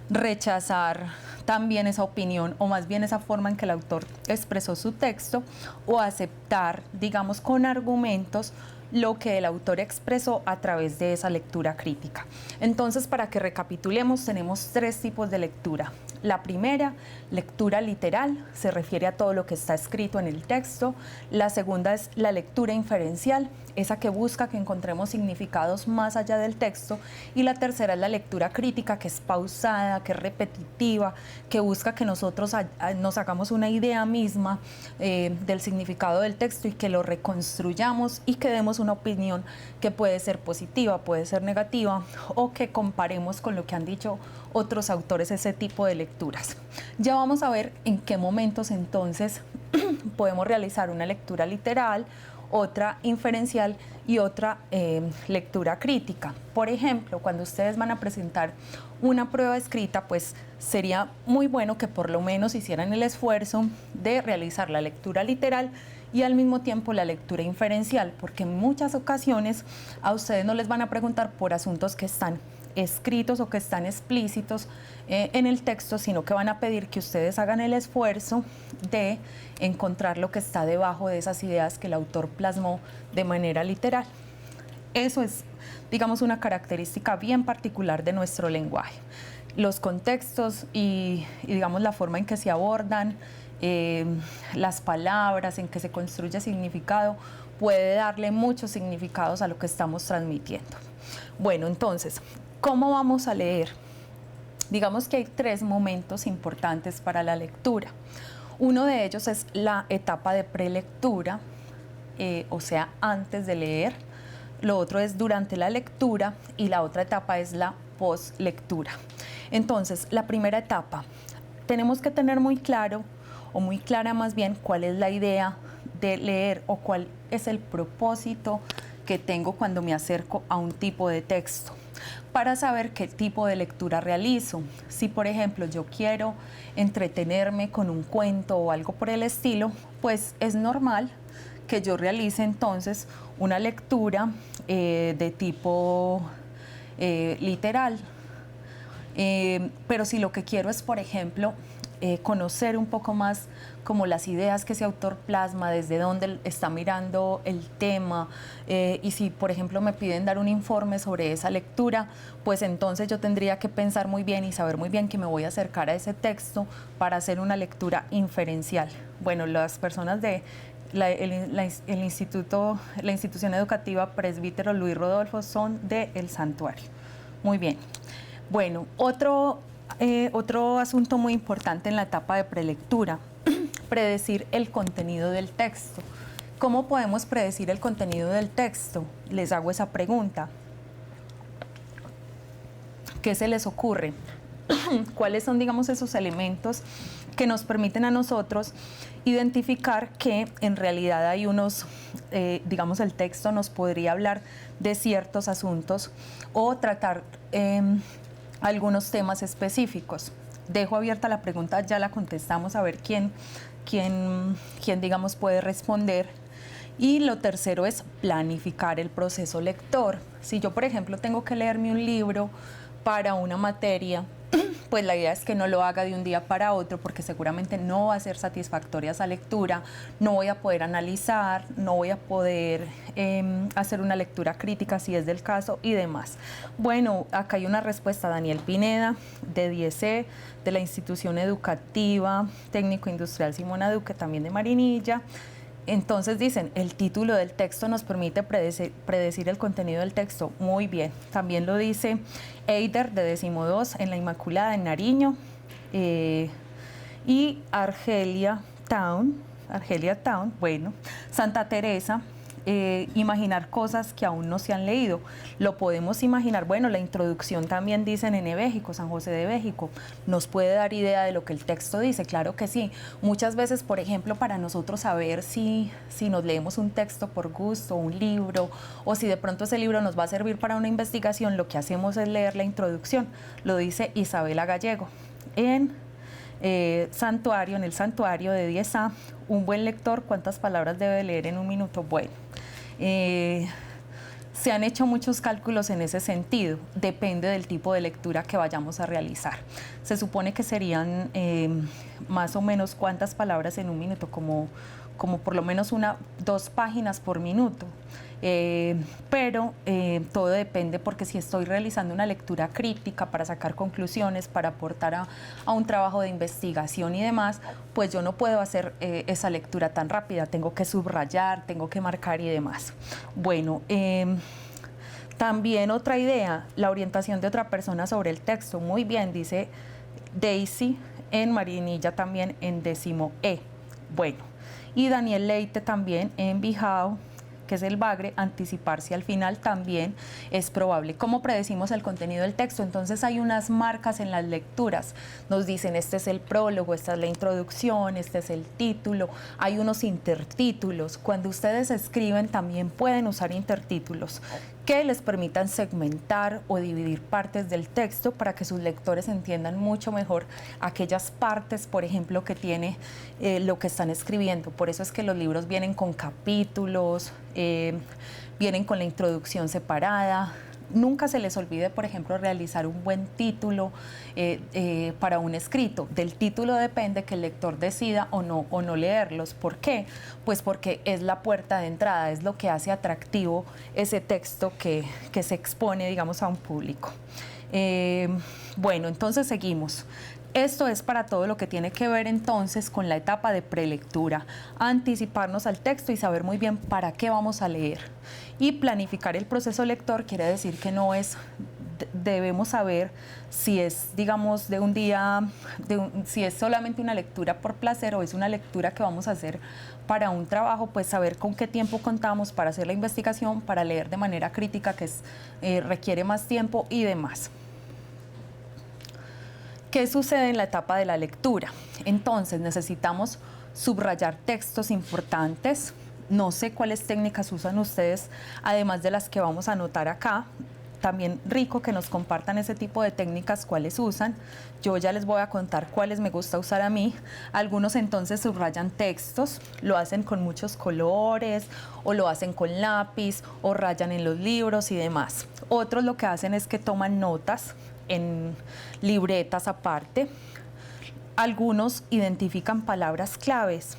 rechazar también esa opinión o más bien esa forma en que el autor expresó su texto o aceptar, digamos, con argumentos lo que el autor expresó a través de esa lectura crítica. Entonces, para que recapitulemos, tenemos tres tipos de lectura. La primera, lectura literal, se refiere a todo lo que está escrito en el texto. La segunda es la lectura inferencial, esa que busca que encontremos significados más allá del texto. Y la tercera es la lectura crítica, que es pausada, que es repetitiva, que busca que nosotros nos hagamos una idea misma del significado del texto y que lo reconstruyamos y que demos una opinión que puede ser positiva, puede ser negativa o que comparemos con lo que han dicho otros autores, ese tipo de lecturas. Ya vamos a ver en qué momentos entonces podemos realizar una lectura literal, otra inferencial y otra lectura crítica. Por ejemplo, cuando ustedes van a presentar una prueba escrita, pues sería muy bueno que por lo menos hicieran el esfuerzo de realizar la lectura literal y al mismo tiempo la lectura inferencial, porque en muchas ocasiones a ustedes no les van a preguntar por asuntos que están escritos o que están explícitos en el texto, sino que van a pedir que ustedes hagan el esfuerzo de encontrar lo que está debajo de esas ideas que el autor plasmó de manera literal. Eso es, digamos, una característica bien particular de nuestro lenguaje. Los contextos y digamos, la forma en que se abordan, las palabras, en que se construye significado, puede darle muchos significados a lo que estamos transmitiendo. Bueno, entonces, ¿cómo vamos a leer? Digamos que hay 3 momentos importantes para la lectura. Uno de ellos es la etapa de prelectura, o sea, antes de leer. Lo otro es durante la lectura y la otra etapa es la postlectura. Entonces, la primera etapa, tenemos que tener muy claro, o muy clara más bien, cuál es la idea de leer o cuál es el propósito que tengo cuando me acerco a un tipo de texto, para saber qué tipo de lectura realizo. Si, por ejemplo, yo quiero entretenerme con un cuento o algo por el estilo, pues es normal que yo realice entonces una lectura de tipo literal. Pero si lo que quiero es, por ejemplo, conocer un poco más como las ideas que ese autor plasma, desde dónde está mirando el tema, y si, por ejemplo, me piden dar un informe sobre esa lectura, pues entonces yo tendría que pensar muy bien y saber muy bien que me voy a acercar a ese texto para hacer una lectura inferencial. Bueno, las personas de la institución educativa Presbítero Luis Rodolfo son de El Santuario. Muy bien. Bueno, otro asunto muy importante en la etapa de prelectura, predecir el contenido del texto. ¿Cómo podemos predecir el contenido del texto? Les hago esa pregunta. ¿Qué se les ocurre? ¿Cuáles son, digamos, esos elementos que nos permiten a nosotros identificar que en realidad hay unos, digamos, el texto nos podría hablar de ciertos asuntos o tratar algunos temas específicos? Dejo abierta la pregunta, ya la contestamos, a ver quién digamos, puede responder. Y lo tercero es planificar el proceso lector. Si yo, por ejemplo, tengo que leerme un libro para una materia, pues la idea es que no lo haga de un día para otro, porque seguramente no va a ser satisfactoria esa lectura, no voy a poder analizar, no voy a poder hacer una lectura crítica si es del caso y demás. Bueno, acá hay una respuesta, Daniel Pineda, de DIESE, de la Institución Educativa Técnico Industrial Simona Duque, también de Marinilla. Entonces dicen, el título del texto nos permite predecir el contenido del texto. Muy bien. También lo dice Eider, de 12, en la Inmaculada, en Nariño. Y Argelia Town, bueno, Santa Teresa, imaginar cosas que aún no se han leído. Lo podemos imaginar, bueno, la introducción también dice en Béjico, San José de Béjico, nos puede dar idea de lo que el texto dice, claro que sí. Muchas veces, por ejemplo, para nosotros saber si nos leemos un texto por gusto, un libro, o si de pronto ese libro nos va a servir para una investigación, lo que hacemos es leer la introducción. Lo dice Isabela Gallego en el santuario de 10A, un buen lector, ¿cuántas palabras debe leer en un minuto? Bueno, se han hecho muchos cálculos en ese sentido, depende del tipo de lectura que vayamos a realizar. Se supone que serían más o menos cuántas palabras en un minuto, como por lo menos 2 páginas por minuto. Pero todo depende, porque si estoy realizando una lectura crítica para sacar conclusiones, para aportar a un trabajo de investigación y demás, pues yo no puedo hacer esa lectura tan rápida, tengo que subrayar, tengo que marcar y demás. Bueno, también otra idea, la orientación de otra persona sobre el texto. Muy bien, dice Daisy en Marinilla, también en 10E. Bueno, y Daniel Leite también en Bijao, que es el Bagre, anticiparse al final también es probable. ¿Cómo predecimos el contenido del texto? Entonces hay unas marcas en las lecturas, nos dicen este es el prólogo, esta es la introducción, este es el título, hay unos intertítulos. Cuando ustedes escriben también pueden usar intertítulos que les permitan segmentar o dividir partes del texto para que sus lectores entiendan mucho mejor aquellas partes, por ejemplo, que tiene lo que están escribiendo. Por eso es que los libros vienen con capítulos, vienen con la introducción separada, nunca se les olvide, por ejemplo, realizar un buen título para un escrito. Del título depende que el lector decida o no leerlos. ¿Por qué? Pues porque es la puerta de entrada, es lo que hace atractivo ese texto que se expone, digamos, a un público. Bueno, entonces seguimos. Esto es para todo lo que tiene que ver entonces con la etapa de prelectura, anticiparnos al texto y saber muy bien para qué vamos a leer. Y planificar el proceso lector quiere decir que no es, debemos saber si es, digamos, de un día, si es solamente una lectura por placer o es una lectura que vamos a hacer para un trabajo, pues saber con qué tiempo contamos para hacer la investigación, para leer de manera crítica, que requiere más tiempo y demás. ¿Qué sucede en la etapa de la lectura? Entonces necesitamos subrayar textos importantes. No sé cuáles técnicas usan ustedes, además de las que vamos a anotar acá. También rico que nos compartan ese tipo de técnicas, cuáles usan. Yo ya les voy a contar cuáles me gusta usar a mí. Algunos entonces subrayan textos, lo hacen con muchos colores, o lo hacen con lápiz, o rayan en los libros y demás. Otros lo que hacen es que toman notas en libretas aparte. Algunos identifican palabras claves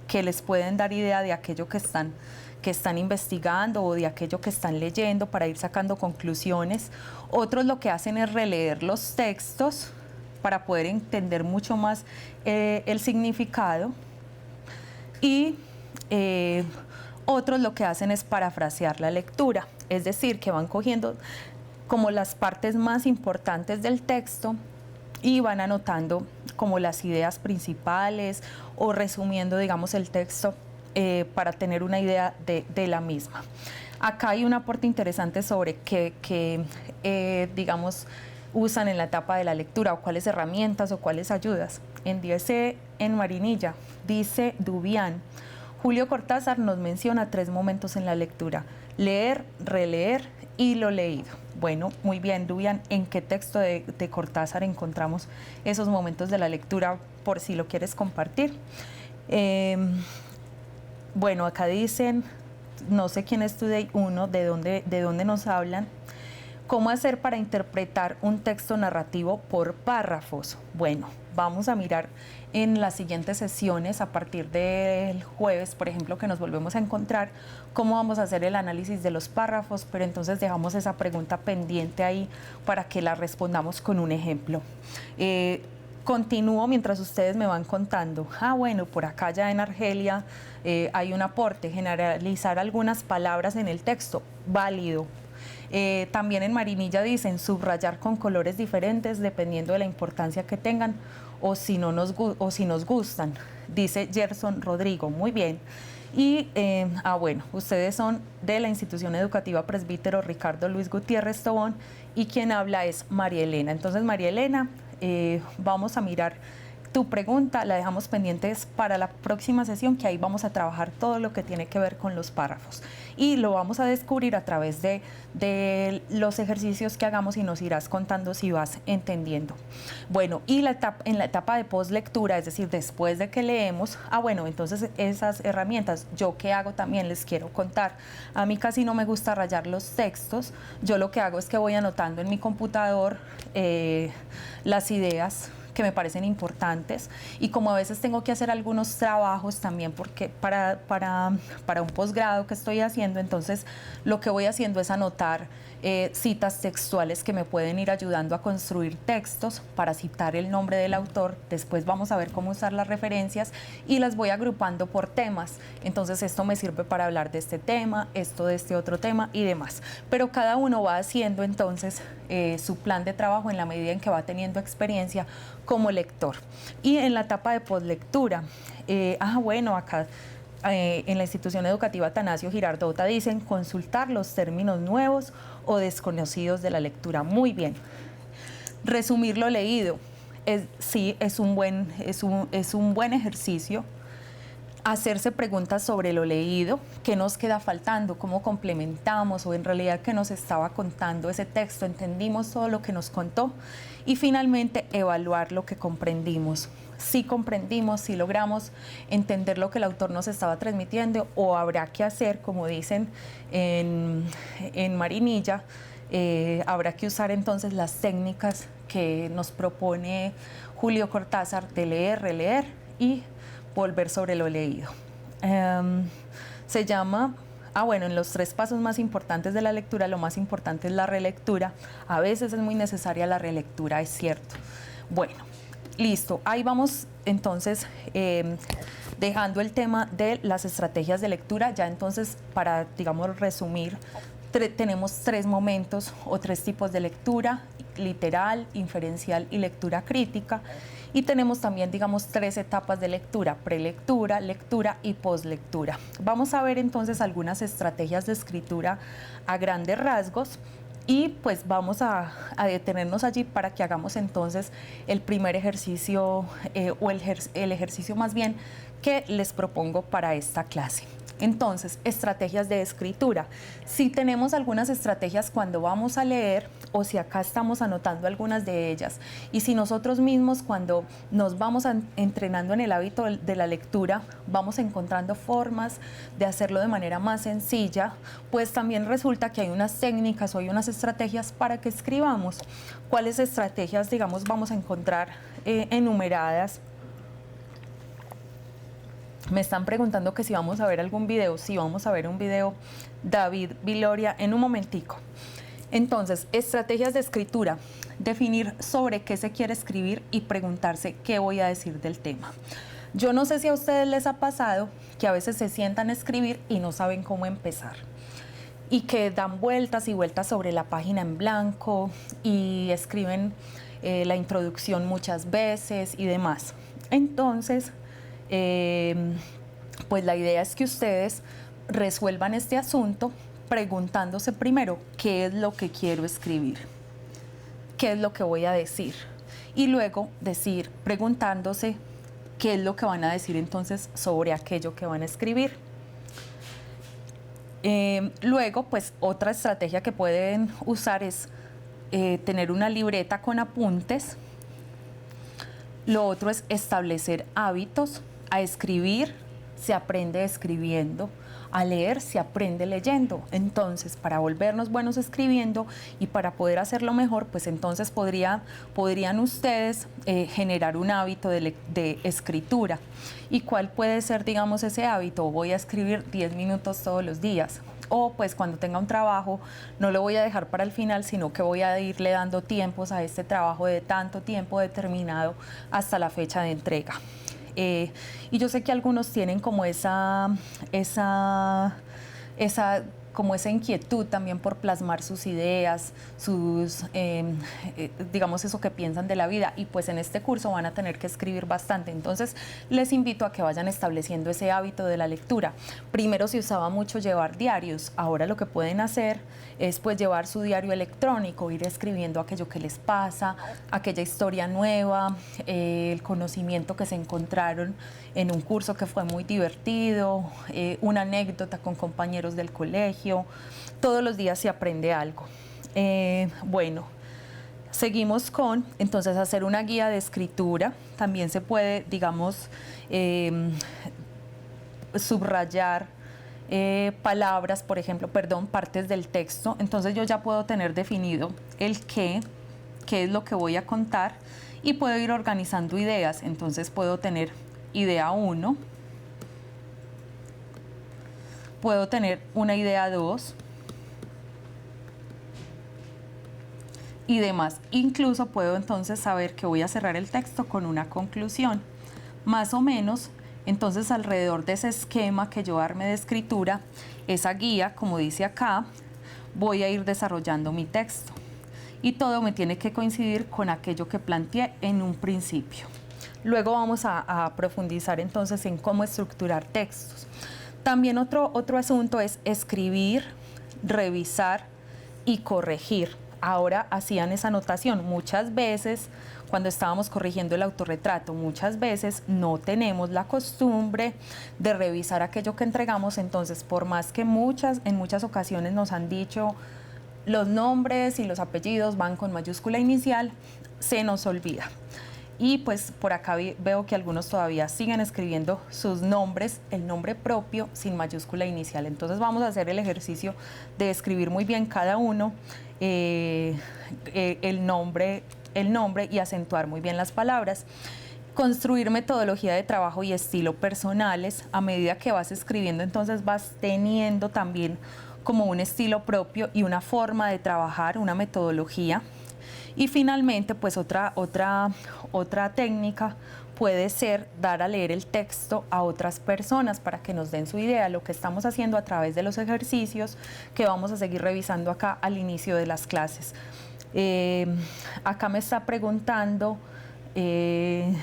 que les pueden dar idea de aquello que están investigando o de aquello que están leyendo para ir sacando conclusiones. Otros lo que hacen es releer los textos para poder entender mucho más el significado. Y otros lo que hacen es parafrasear la lectura, es decir, que van cogiendo como las partes más importantes del texto y van anotando como las ideas principales o resumiendo, digamos, el texto para tener una idea de la misma. Acá hay un aporte interesante sobre qué digamos, usan en la etapa de la lectura, o cuáles herramientas o cuáles ayudas. En DSE, en Marinilla, dice Dubián, Julio Cortázar nos menciona 3 momentos en la lectura: leer, releer y lo leído. Bueno, muy bien, Dubián, ¿en qué texto de Cortázar encontramos esos momentos de la lectura, por si lo quieres compartir? Bueno, acá dicen, no sé quién es Today 1, de dónde nos hablan. ¿Cómo hacer para interpretar un texto narrativo por párrafos? Bueno, vamos a mirar en las siguientes sesiones, a partir del jueves, por ejemplo, que nos volvemos a encontrar, cómo vamos a hacer el análisis de los párrafos, pero entonces dejamos esa pregunta pendiente ahí para que la respondamos con un ejemplo. Continúo mientras ustedes me van contando. Bueno, por acá ya en Argelia hay un aporte: generalizar algunas palabras en el texto, válido. También en Marinilla dicen subrayar con colores diferentes dependiendo de la importancia que tengan o si nos gustan, dice Gerson Rodrigo. Muy bien. Y bueno, ustedes son de la Institución Educativa Presbítero Ricardo Luis Gutiérrez Tobón y quien habla es María Elena. Entonces, María Elena, vamos a mirar tu pregunta, la dejamos pendientes para la próxima sesión, que ahí vamos a trabajar todo lo que tiene que ver con los párrafos y lo vamos a descubrir a través de los ejercicios que hagamos y nos irás contando si vas entendiendo. Bueno, y en la etapa de postlectura, es decir, después de que leemos, bueno, entonces esas herramientas, ¿yo qué hago? También les quiero contar. A mí casi no me gusta rayar los textos. Yo lo que hago es que voy anotando en mi computador las ideas que me parecen importantes, y como a veces tengo que hacer algunos trabajos también porque para un posgrado que estoy haciendo, entonces lo que voy haciendo es anotar citas textuales que me pueden ir ayudando a construir textos para citar el nombre del autor. Después vamos a ver cómo usar las referencias y las voy agrupando por temas. Entonces esto me sirve para hablar de este tema, esto de este otro tema y demás. Pero cada uno va haciendo entonces su plan de trabajo en la medida en que va teniendo experiencia como lector. Y en la etapa de postlectura, bueno, acá en la institución educativa Atanasio Girardota dicen consultar los términos nuevos o desconocidos de la lectura. Muy bien. Resumir lo leído. Sí, es un buen ejercicio. Hacerse preguntas sobre lo leído, qué nos queda faltando, cómo complementamos, o en realidad qué nos estaba contando ese texto, entendimos todo lo que nos contó. Y finalmente evaluar lo que comprendimos. Si comprendimos, si logramos entender lo que el autor nos estaba transmitiendo, o habrá que hacer, como dicen en Marinilla, Habrá que usar entonces las técnicas que nos propone Julio Cortázar de leer, releer y volver sobre lo leído. Se llama, bueno, en los 3 pasos más importantes de la lectura, lo más importante es la relectura. A veces es muy necesaria la relectura, es cierto. Bueno, listo, ahí vamos entonces dejando el tema de las estrategias de lectura. Ya entonces, para, digamos, resumir, tenemos 3 momentos o 3 tipos de lectura: literal, inferencial y lectura crítica. Y tenemos también, digamos, 3 etapas de lectura: prelectura, lectura y poslectura. Vamos a ver entonces algunas estrategias de escritura a grandes rasgos y pues vamos a detenernos allí para que hagamos entonces el primer ejercicio o el ejercicio más bien que les propongo para esta clase. Entonces, estrategias de escritura. Si tenemos algunas estrategias cuando vamos a leer o si acá estamos anotando algunas de ellas, y si nosotros mismos cuando nos vamos entrenando en el hábito de la lectura vamos encontrando formas de hacerlo de manera más sencilla, pues también resulta que hay unas técnicas o hay unas estrategias para que escribamos. ¿Cuáles estrategias, digamos, vamos a encontrar enumeradas? Me están preguntando que si vamos a ver algún video. Sí, vamos a ver un video, David Viloria, en un momentico. Entonces, estrategias de escritura: definir sobre qué se quiere escribir y preguntarse qué voy a decir del tema. Yo no sé si a ustedes les ha pasado que a veces se sientan a escribir y no saben cómo empezar, y que dan vueltas y vueltas sobre la página en blanco y escriben la introducción muchas veces y demás. Entonces, pues la idea es que ustedes resuelvan este asunto preguntándose primero qué es lo que quiero escribir, qué es lo que voy a decir, y luego preguntándose qué es lo que van a decir entonces sobre aquello que van a escribir. Luego, pues otra estrategia que pueden usar es tener una libreta con apuntes. Lo otro es establecer hábitos. A escribir se aprende escribiendo, a leer se aprende leyendo. Entonces, para volvernos buenos escribiendo y para poder hacerlo mejor, pues entonces podrían ustedes generar un hábito de escritura. ¿Y cuál puede ser, digamos, ese hábito? Voy a escribir 10 minutos todos los días. O pues cuando tenga un trabajo no lo voy a dejar para el final, sino que voy a irle dando tiempos a este trabajo de tanto tiempo determinado hasta la fecha de entrega. Y yo sé que algunos tienen como esa inquietud también por plasmar sus ideas, digamos, eso que piensan de la vida, y pues en este curso van a tener que escribir bastante. Entonces les invito a que vayan estableciendo ese hábito de la lectura. Primero se usaba mucho llevar diarios. Ahora lo que pueden hacer es pues llevar su diario electrónico, ir escribiendo aquello que les pasa, aquella historia nueva, el conocimiento que se encontraron en un curso que fue muy divertido, una anécdota con compañeros del colegio. Todos los días se aprende algo. Bueno, seguimos con, entonces, hacer una guía de escritura. También se puede, digamos, subrayar palabras, por ejemplo, partes del texto. Entonces yo ya puedo tener definido el qué es lo que voy a contar, y puedo ir organizando ideas. Entonces puedo tener idea 1, puedo tener una idea 2 y demás. Incluso puedo entonces saber que voy a cerrar el texto con una conclusión. Más o menos, entonces, alrededor de ese esquema que yo arme de escritura, esa guía, como dice acá, voy a ir desarrollando mi texto. Y todo me tiene que coincidir con aquello que planteé en un principio. Luego vamos a profundizar entonces en cómo estructurar textos. También otro asunto es escribir, revisar y corregir. Ahora hacían esa anotación. Muchas veces, cuando estábamos corrigiendo el autorretrato, muchas veces no tenemos la costumbre de revisar aquello que entregamos. Entonces, por más que en muchas ocasiones nos han dicho los nombres y los apellidos van con mayúscula inicial, se nos olvida. Y pues por acá veo que algunos todavía siguen escribiendo sus nombres, el nombre propio sin mayúscula inicial. Entonces vamos a hacer el ejercicio de escribir muy bien cada uno el nombre y acentuar muy bien las palabras. Construir metodología de trabajo y estilo personales. A medida que vas escribiendo, entonces vas teniendo también como un estilo propio y una forma de trabajar, una metodología. Y finalmente, pues otra técnica puede ser dar a leer el texto a otras personas para que nos den su idea, lo que estamos haciendo a través de los ejercicios que vamos a seguir revisando acá al inicio de las clases. Acá me están preguntando en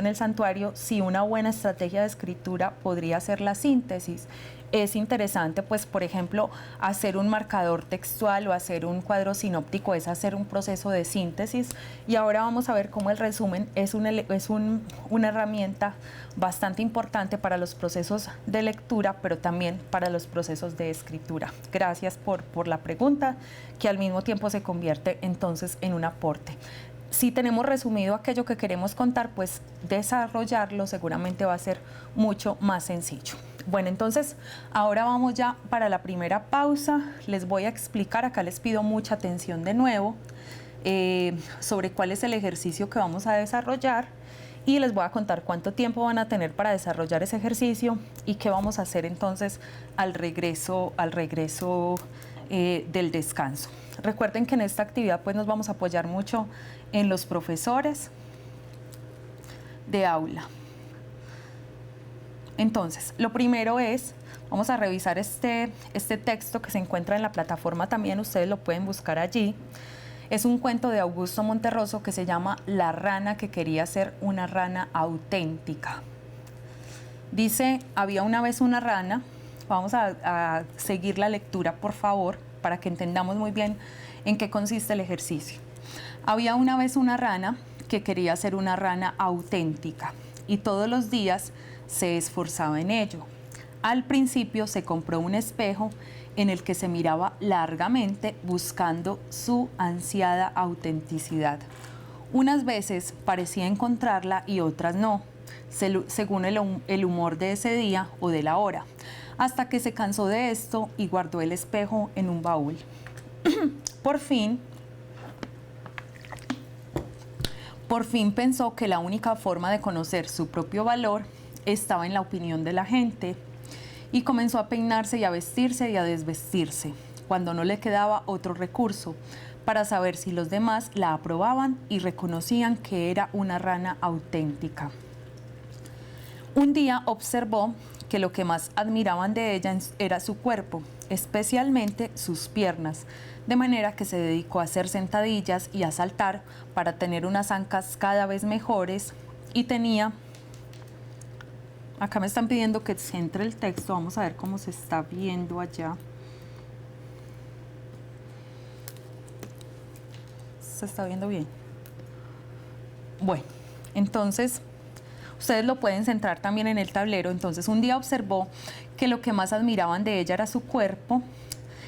el santuario si una buena estrategia de escritura podría ser la síntesis. Es interesante, pues, por ejemplo, hacer un marcador textual o hacer un cuadro sinóptico es hacer un proceso de síntesis. Y ahora vamos a ver cómo el resumen es una herramienta bastante importante para los procesos de lectura, pero también para los procesos de escritura. Gracias por la pregunta, que al mismo tiempo se convierte entonces en un aporte. Si tenemos resumido aquello que queremos contar, pues desarrollarlo seguramente va a ser mucho más sencillo. Bueno, entonces ahora vamos ya para la primera pausa. Les voy a explicar, acá les pido mucha atención de nuevo, sobre cuál es el ejercicio que vamos a desarrollar y les voy a contar cuánto tiempo van a tener para desarrollar ese ejercicio y qué vamos a hacer entonces al regreso del descanso. Recuerden que en esta actividad pues nos vamos a apoyar mucho en los profesores de aula. Entonces, lo primero es, vamos a revisar este texto que se encuentra en la plataforma también, ustedes lo pueden buscar allí. Es un cuento de Augusto Monterroso que se llama La rana que quería ser una rana auténtica. Dice, había una vez una rana, vamos a seguir la lectura por favor, para que entendamos muy bien en qué consiste el ejercicio. Había una vez una rana que quería ser una rana auténtica y todos los días se esforzaba en ello. Al principio se compró un espejo en el que se miraba largamente buscando su ansiada autenticidad. Unas veces parecía encontrarla y otras no, según el humor de ese día o de la hora, hasta que se cansó de esto y guardó el espejo en un baúl. Por fin pensó que la única forma de conocer su propio valor estaba en la opinión de la gente y comenzó a peinarse y a vestirse y a desvestirse, cuando no le quedaba otro recurso para saber si los demás la aprobaban y reconocían que era una rana auténtica. Un día observó que lo que más admiraban de ella era su cuerpo, especialmente sus piernas, de manera que se dedicó a hacer sentadillas y a saltar para tener unas ancas cada vez mejores y tenía... Acá me están pidiendo que centre el texto, vamos a ver cómo se está viendo allá. ¿Se está viendo bien? Bueno, entonces ustedes lo pueden centrar también en el tablero. Entonces un día observó que lo que más admiraban de ella era su cuerpo,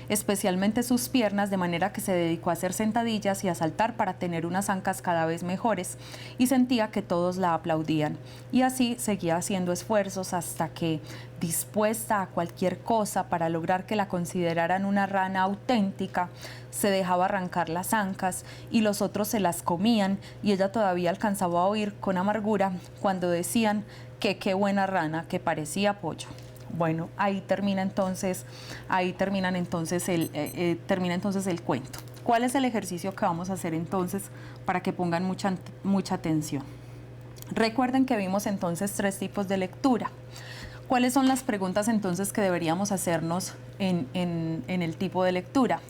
especialmente sus piernas, de manera que se dedicó a hacer sentadillas y a saltar para tener unas ancas cada vez mejores y sentía que todos la aplaudían. Y así seguía haciendo esfuerzos hasta que, dispuesta a cualquier cosa para lograr que la consideraran una rana auténtica, se dejaba arrancar las ancas y los otros se las comían y ella todavía alcanzaba a oír con amargura cuando decían que qué buena rana, que parecía pollo. Bueno, ahí termina entonces el cuento. ¿Cuál es el ejercicio que vamos a hacer entonces para que pongan mucha atención? Recuerden que vimos entonces 3 tipos de lectura. ¿Cuáles son las preguntas entonces que deberíamos hacernos en el tipo de lectura?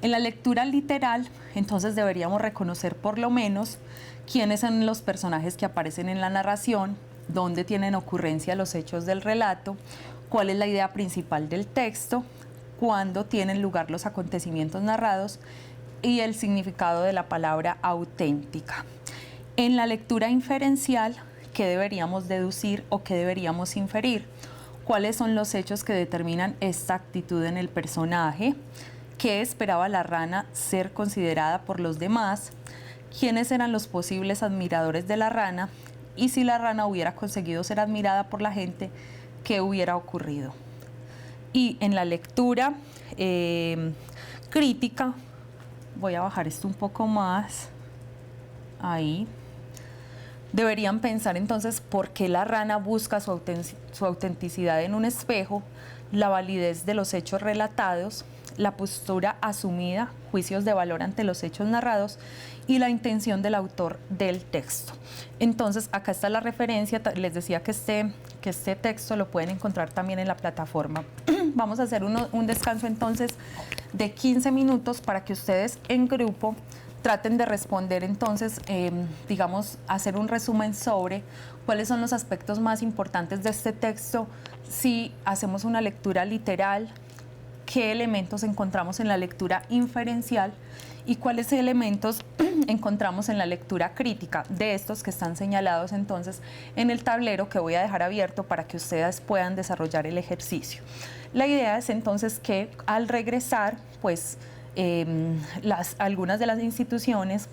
En la lectura literal, entonces deberíamos reconocer por lo menos quiénes son los personajes que aparecen en la narración, dónde tienen ocurrencia los hechos del relato, cuál es la idea principal del texto, cuándo tienen lugar los acontecimientos narrados y el significado de la palabra auténtica. En la lectura inferencial, ¿qué deberíamos deducir o qué deberíamos inferir? ¿Cuáles son los hechos que determinan esta actitud en el personaje? ¿Qué esperaba la rana ser considerada por los demás? quiénes eran los posibles admiradores de la rana y si la rana hubiera conseguido ser admirada por la gente, ¿qué hubiera ocurrido? Y en la lectura crítica, voy a bajar esto un poco más, ahí, deberían pensar entonces por qué la rana busca su autenticidad en un espejo, la validez de los hechos relatados, la postura asumida, juicios de valor ante los hechos narrados y la intención del autor del texto. Entonces, acá está la referencia, les decía que este texto lo pueden encontrar también en la plataforma. Vamos a hacer un descanso entonces de 15 minutos para que ustedes en grupo traten de responder entonces, digamos, hacer un resumen sobre cuáles son los aspectos más importantes de este texto, si hacemos una lectura literal, qué elementos encontramos en la lectura inferencial y cuáles elementos encontramos en la lectura crítica de estos que están señalados entonces en el tablero que voy a dejar abierto para que ustedes puedan desarrollar el ejercicio. La idea es entonces que al regresar, pues algunas de las instituciones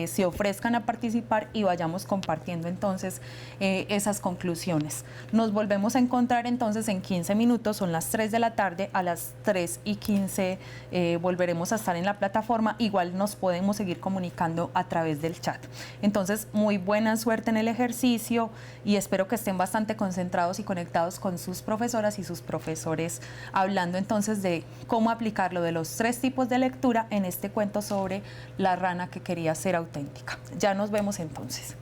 se ofrezcan a participar y vayamos compartiendo entonces esas conclusiones. Nos volvemos a encontrar entonces en 15 minutos, son las 3 de la tarde, a las 3:15 volveremos a estar en la plataforma, igual nos podemos seguir comunicando a través del chat. Entonces, muy buena suerte en el ejercicio y espero que estén bastante concentrados y conectados con sus profesoras y sus profesores, hablando entonces de cómo aplicarlo de los 3 tipos de lectura en este cuento sobre la rana que quería ser auténtica. Ya nos vemos entonces.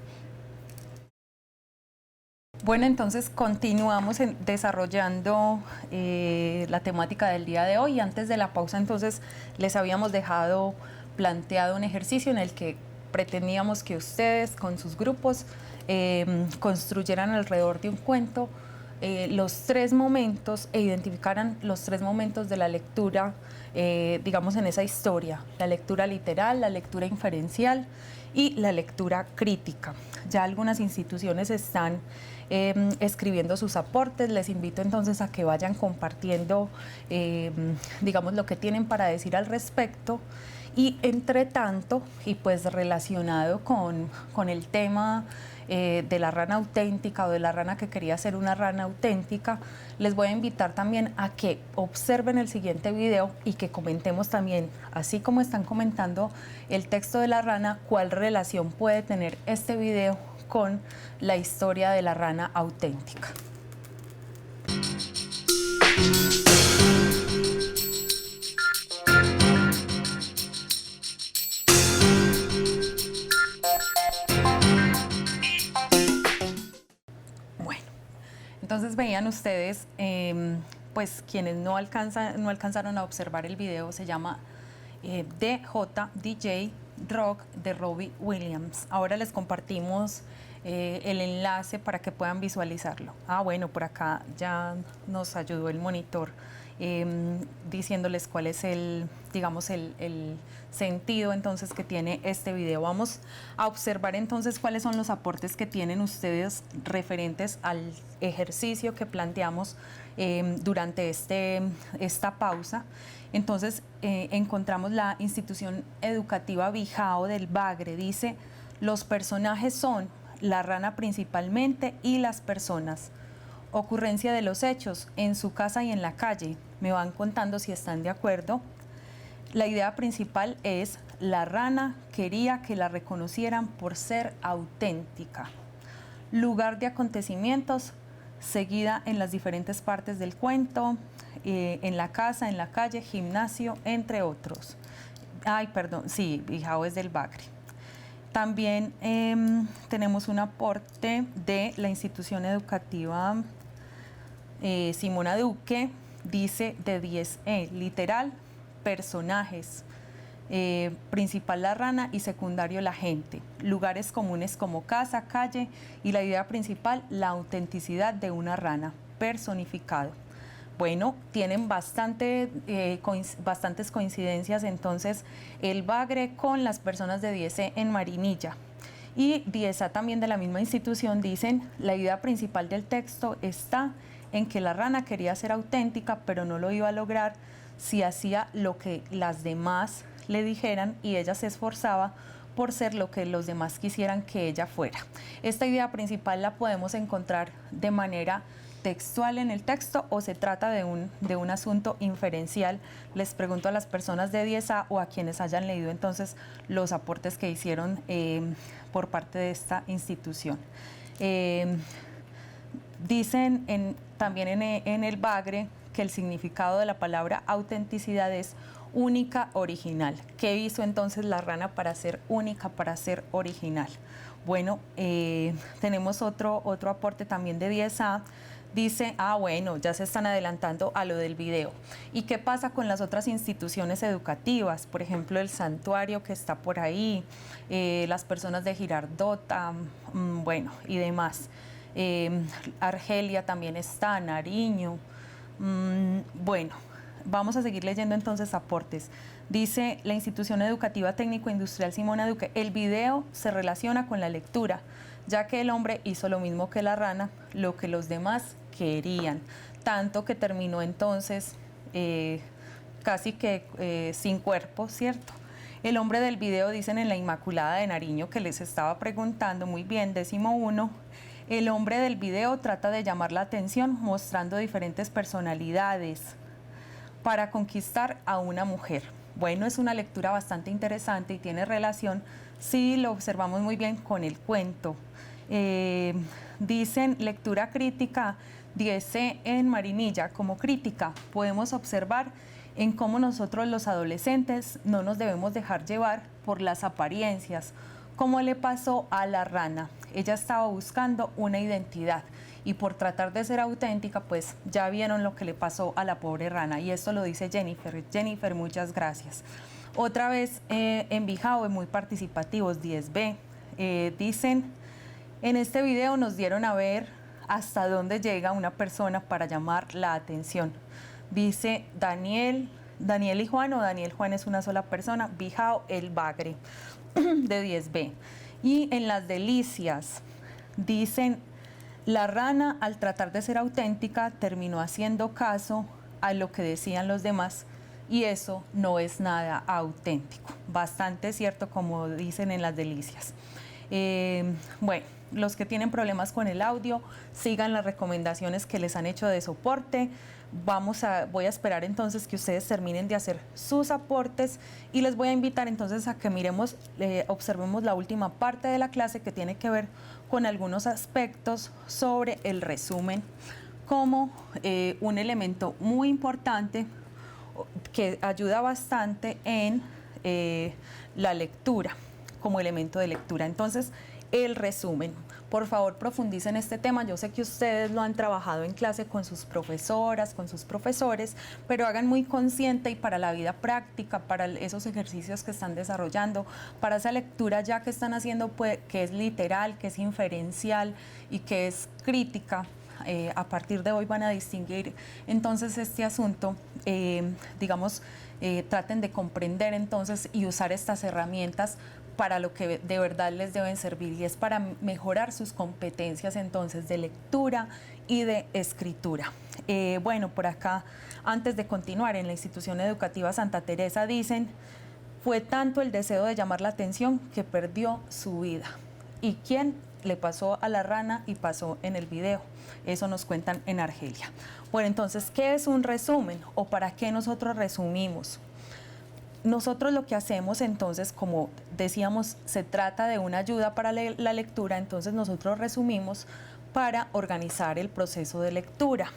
Bueno, entonces continuamos desarrollando la temática del día de hoy. Antes de la pausa, entonces, les habíamos dejado planteado un ejercicio en el que pretendíamos que ustedes con sus grupos construyeran alrededor de un cuento los 3 momentos e identificaran los 3 momentos de la lectura, digamos, en esa historia: la lectura literal, la lectura inferencial y la lectura crítica. Ya algunas instituciones están escribiendo sus aportes. Les invito entonces a que vayan compartiendo, digamos, lo que tienen para decir al respecto. Y entre tanto, y pues relacionado con el tema de la rana auténtica o de la rana que quería ser una rana auténtica, les voy a invitar también a que observen el siguiente video y que comentemos también, así como están comentando el texto de la rana, cuál relación puede tener este video con la historia de la rana auténtica. Entonces veían ustedes, pues quienes no alcanzaron a observar el video, se llama DJ Rock de Robbie Williams. Ahora les compartimos el enlace para que puedan visualizarlo. Bueno, por acá ya nos ayudó el monitor diciéndoles cuál es el sentido entonces que tiene este video. Vamos a observar entonces cuáles son los aportes que tienen ustedes referentes al ejercicio que planteamos durante esta pausa. Entonces encontramos la institución educativa Bijao del Bagre. Dice: los personajes son la rana principalmente y las personas. Ocurrencia de los hechos en su casa y en la calle. Me van contando si están de acuerdo. La idea principal es: la rana quería que la reconocieran por ser auténtica. Lugar de acontecimientos, seguida en las diferentes partes del cuento, en la casa, en la calle, gimnasio, entre otros. Sí, Bijao es del Bagre. También tenemos un aporte de la institución educativa Simona Duque. Dice de 10E, literal, personajes, principal la rana y secundario la gente, lugares comunes como casa, calle y la idea principal, la autenticidad de una rana, personificado. Bueno, tienen bastantes coincidencias entonces el Bagre con las personas de 10E en Marinilla. Y 10A también de la misma institución dicen: la idea principal del texto está en que la rana quería ser auténtica, pero no lo iba a lograr si hacía lo que las demás le dijeran y ella se esforzaba por ser lo que los demás quisieran que ella fuera. Esta idea principal la podemos encontrar de manera textual en el texto o se trata de un asunto inferencial. Les pregunto a las personas de 10A o a quienes hayan leído entonces los aportes que hicieron por parte de esta institución. Dicen también en el Bagre que el significado de la palabra autenticidad es única, original. ¿Qué hizo entonces la rana para ser única, para ser original? Bueno, tenemos otro aporte también de 10A. Dice, bueno, ya se están adelantando a lo del video. ¿Y qué pasa con las otras instituciones educativas? Por ejemplo, el santuario que está por ahí, las personas de Girardota, bueno, y demás. Argelia también está, Nariño. Bueno, vamos a seguir leyendo entonces aportes. Dice la institución educativa técnico-industrial Simona Duque, el video se relaciona con la lectura, ya que el hombre hizo lo mismo que la rana, lo que los demás querían, tanto que terminó entonces casi que sin cuerpo, ¿cierto? El hombre del video, dicen en la Inmaculada de Nariño, que les estaba preguntando, muy bien, 11º, el hombre del video trata de llamar la atención mostrando diferentes personalidades para conquistar a una mujer. Bueno, es una lectura bastante interesante y tiene relación, si lo observamos muy bien, con el cuento. Dicen lectura crítica, 10C en Marinilla. Como crítica podemos observar en cómo nosotros los adolescentes no nos debemos dejar llevar por las apariencias, como le pasó a la rana. Ella estaba buscando una identidad y por tratar de ser auténtica, pues ya vieron lo que le pasó a la pobre rana, y esto lo dice Jennifer. Jennifer, muchas gracias. Otra vez en Bijao, muy participativos, 10B. Dicen, en este video nos dieron a ver hasta dónde llega una persona para llamar la atención. Dice Daniel y Juan, o Daniel Juan es una sola persona, Bijao, el Bagre, de 10B. Y en las delicias, dicen, la rana al tratar de ser auténtica terminó haciendo caso a lo que decían los demás y eso no es nada auténtico. Bastante cierto, como dicen en las delicias. Bueno, los que tienen problemas con el audio, sigan las recomendaciones que les han hecho de soporte. Voy a esperar entonces que ustedes terminen de hacer sus aportes y les voy a invitar entonces a que miremos, observemos la última parte de la clase que tiene que ver con algunos aspectos sobre el resumen como un elemento muy importante que ayuda bastante en la lectura, como elemento de lectura. Entonces, el resumen. Por favor, profundicen este tema. Yo sé que ustedes lo han trabajado en clase con sus profesoras, con sus profesores, pero hagan muy consciente y para la vida práctica, para esos ejercicios que están desarrollando, para esa lectura ya que están haciendo, pues, que es literal, que es inferencial y que es crítica. A partir de hoy van a distinguir entonces este asunto, traten de comprender entonces y usar estas herramientas para lo que de verdad les deben servir, y es para mejorar sus competencias entonces de lectura y de escritura. Bueno, por acá, antes de continuar, en la institución educativa Santa Teresa dicen, fue tanto el deseo de llamar la atención que perdió su vida. ¿Y quién? Le pasó a la rana y pasó en el video. Eso nos cuentan en Argelia. Bueno, entonces, ¿qué es un resumen o para qué nosotros resumimos? Nosotros lo que hacemos entonces, como decíamos, se trata de una ayuda para la lectura, entonces nosotros resumimos para organizar el proceso de lectura.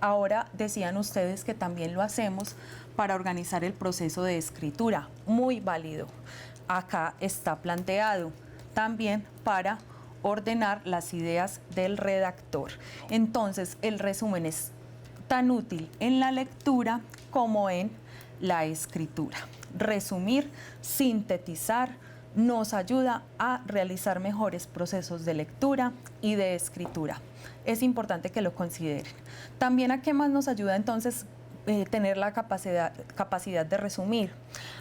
Ahora decían ustedes que también lo hacemos para organizar el proceso de escritura, muy válido. Acá está planteado también para ordenar las ideas del redactor. Entonces, el resumen es tan útil en la lectura como en la escritura. Resumir, sintetizar, nos ayuda a realizar mejores procesos de lectura y de escritura. Es importante que lo consideren. También, ¿a qué más nos ayuda entonces tener la capacidad de resumir?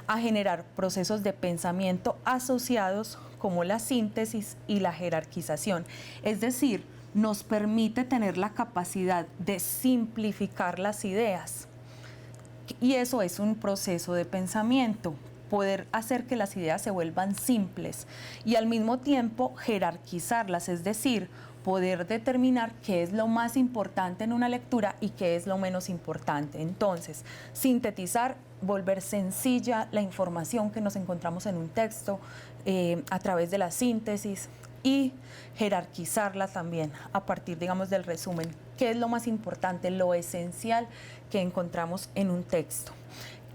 A generar procesos de pensamiento asociados como la síntesis y la jerarquización. Es decir, nos permite tener la capacidad de simplificar las ideas. Y eso es un proceso de pensamiento. poder hacer que las ideas se vuelvan simples y al mismo tiempo jerarquizarlas, es decir, poder determinar qué es lo más importante en una lectura y qué es lo menos importante. Entonces, sintetizar, volver sencilla la información que nos encontramos en un texto a través de la síntesis y jerarquizarla también a partir, digamos, del resumen. ¿Qué es lo más importante, lo esencial que encontramos en un texto?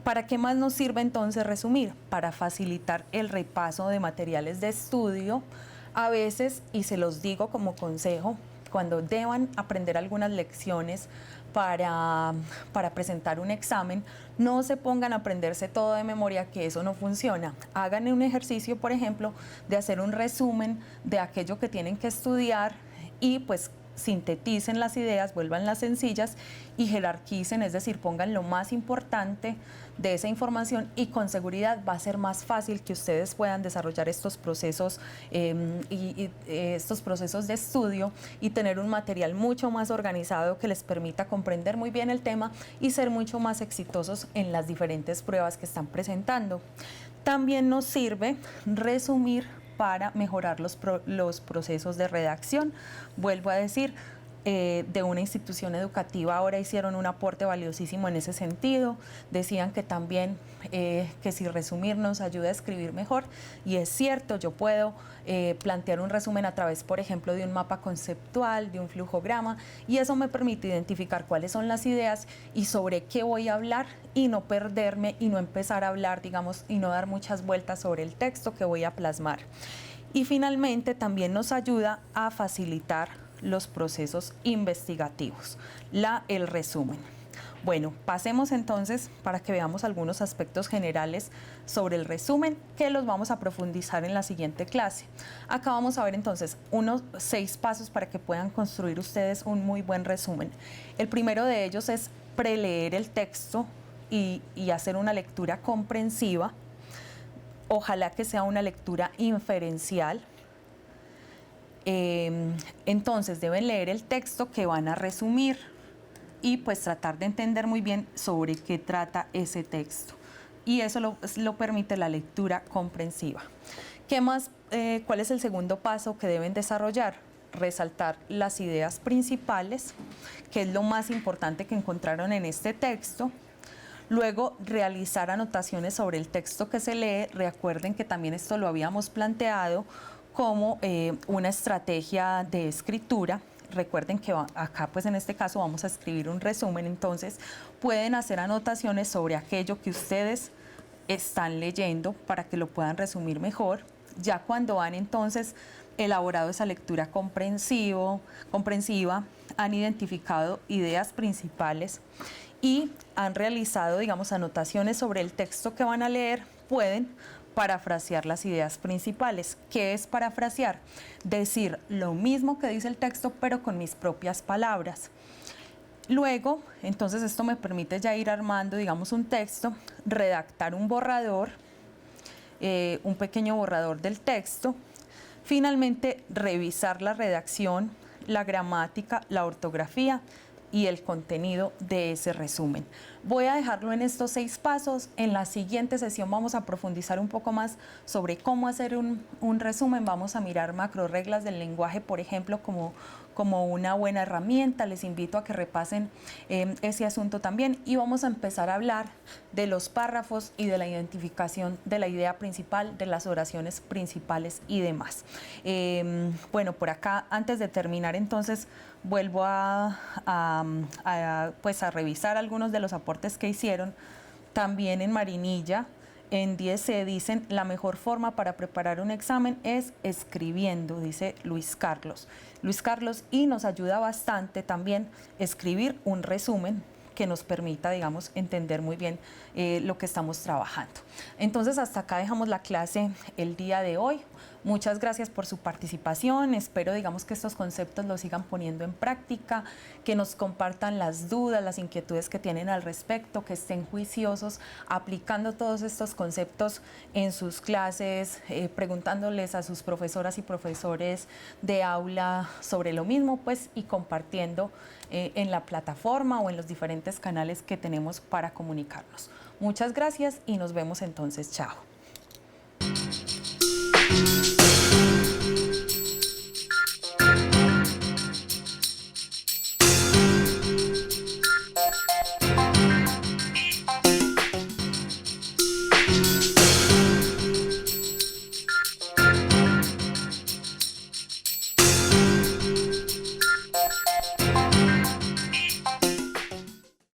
¿Para qué más nos sirve entonces resumir? Para facilitar el repaso de materiales de estudio. A veces, y se los digo como consejo, cuando deban aprender algunas lecciones para presentar un examen, no se pongan a aprenderse todo de memoria, que eso no funciona. Hagan un ejercicio, por ejemplo, de hacer un resumen de aquello que tienen que estudiar y pues sinteticen las ideas, vuélvanlas sencillas y jerarquicen, es decir, pongan lo más importante de esa información y con seguridad va a ser más fácil que ustedes puedan desarrollar estos procesos estos procesos de estudio y tener un material mucho más organizado que les permita comprender muy bien el tema y ser mucho más exitosos en las diferentes pruebas que están presentando. También nos sirve resumir para mejorar los procesos de redacción. Vuelvo a decir, de una institución educativa ahora hicieron un aporte valiosísimo en ese sentido. Decían que también que si resumir nos ayuda a escribir mejor, y es cierto, yo puedo plantear un resumen a través, por ejemplo, de un mapa conceptual, de un flujograma, y eso me permite identificar cuáles son las ideas y sobre qué voy a hablar y no perderme y no empezar a hablar, digamos, y no dar muchas vueltas sobre el texto que voy a plasmar. Y finalmente también nos ayuda a facilitar los procesos investigativos, el resumen. Bueno, pasemos entonces para que veamos algunos aspectos generales sobre el resumen que los vamos a profundizar en la siguiente clase. Acá vamos a ver entonces unos 6 pasos para que puedan construir ustedes un muy buen resumen. El primero de ellos es preleer el texto y hacer una lectura comprensiva. Ojalá que sea una lectura inferencial. Entonces deben leer el texto que van a resumir y pues tratar de entender muy bien sobre qué trata ese texto. Y eso lo permite la lectura comprensiva. ¿Qué más? ¿Cuál es el segundo paso que deben desarrollar? Resaltar las ideas principales, que es lo más importante que encontraron en este texto. Luego, realizar anotaciones sobre el texto que se lee. Recuerden que también esto lo habíamos planteado como una estrategia de escritura. Recuerden que acá, pues en este caso, vamos a escribir un resumen, entonces pueden hacer anotaciones sobre aquello que ustedes están leyendo para que lo puedan resumir mejor. Ya cuando han entonces elaborado esa lectura comprensiva, han identificado ideas principales y han realizado, digamos, anotaciones sobre el texto que van a leer, pueden parafrasear las ideas principales. ¿Qué es parafrasear? Decir lo mismo que dice el texto, pero con mis propias palabras. Luego, entonces esto me permite ya ir armando, digamos, un texto, redactar un borrador, un pequeño borrador del texto. Finalmente, revisar la redacción, la gramática, la ortografía y el contenido de ese resumen. Voy a dejarlo en estos 6 pasos. En la siguiente sesión vamos a profundizar un poco más sobre cómo hacer un resumen. Vamos a mirar macrorreglas del lenguaje, por ejemplo, como una buena herramienta. Les invito a que repasen ese asunto también, y vamos a empezar a hablar de los párrafos y de la identificación de la idea principal, de las oraciones principales y demás. Bueno, por acá, antes de terminar, entonces vuelvo pues a revisar algunos de los aportes que hicieron. También en Marinilla, en 10C, dicen: la mejor forma para preparar un examen es escribiendo, dice Luis Carlos. Y nos ayuda bastante también escribir un resumen que nos permita, digamos, entender muy bien lo que estamos trabajando. Entonces, hasta acá dejamos la clase el día de hoy. Muchas gracias por su participación. Espero, digamos, que estos conceptos los sigan poniendo en práctica, que nos compartan las dudas, las inquietudes que tienen al respecto, que estén juiciosos aplicando todos estos conceptos en sus clases, preguntándoles a sus profesoras y profesores de aula sobre lo mismo, pues, y compartiendo en la plataforma o en los diferentes canales que tenemos para comunicarnos. Muchas gracias y nos vemos entonces. Chao.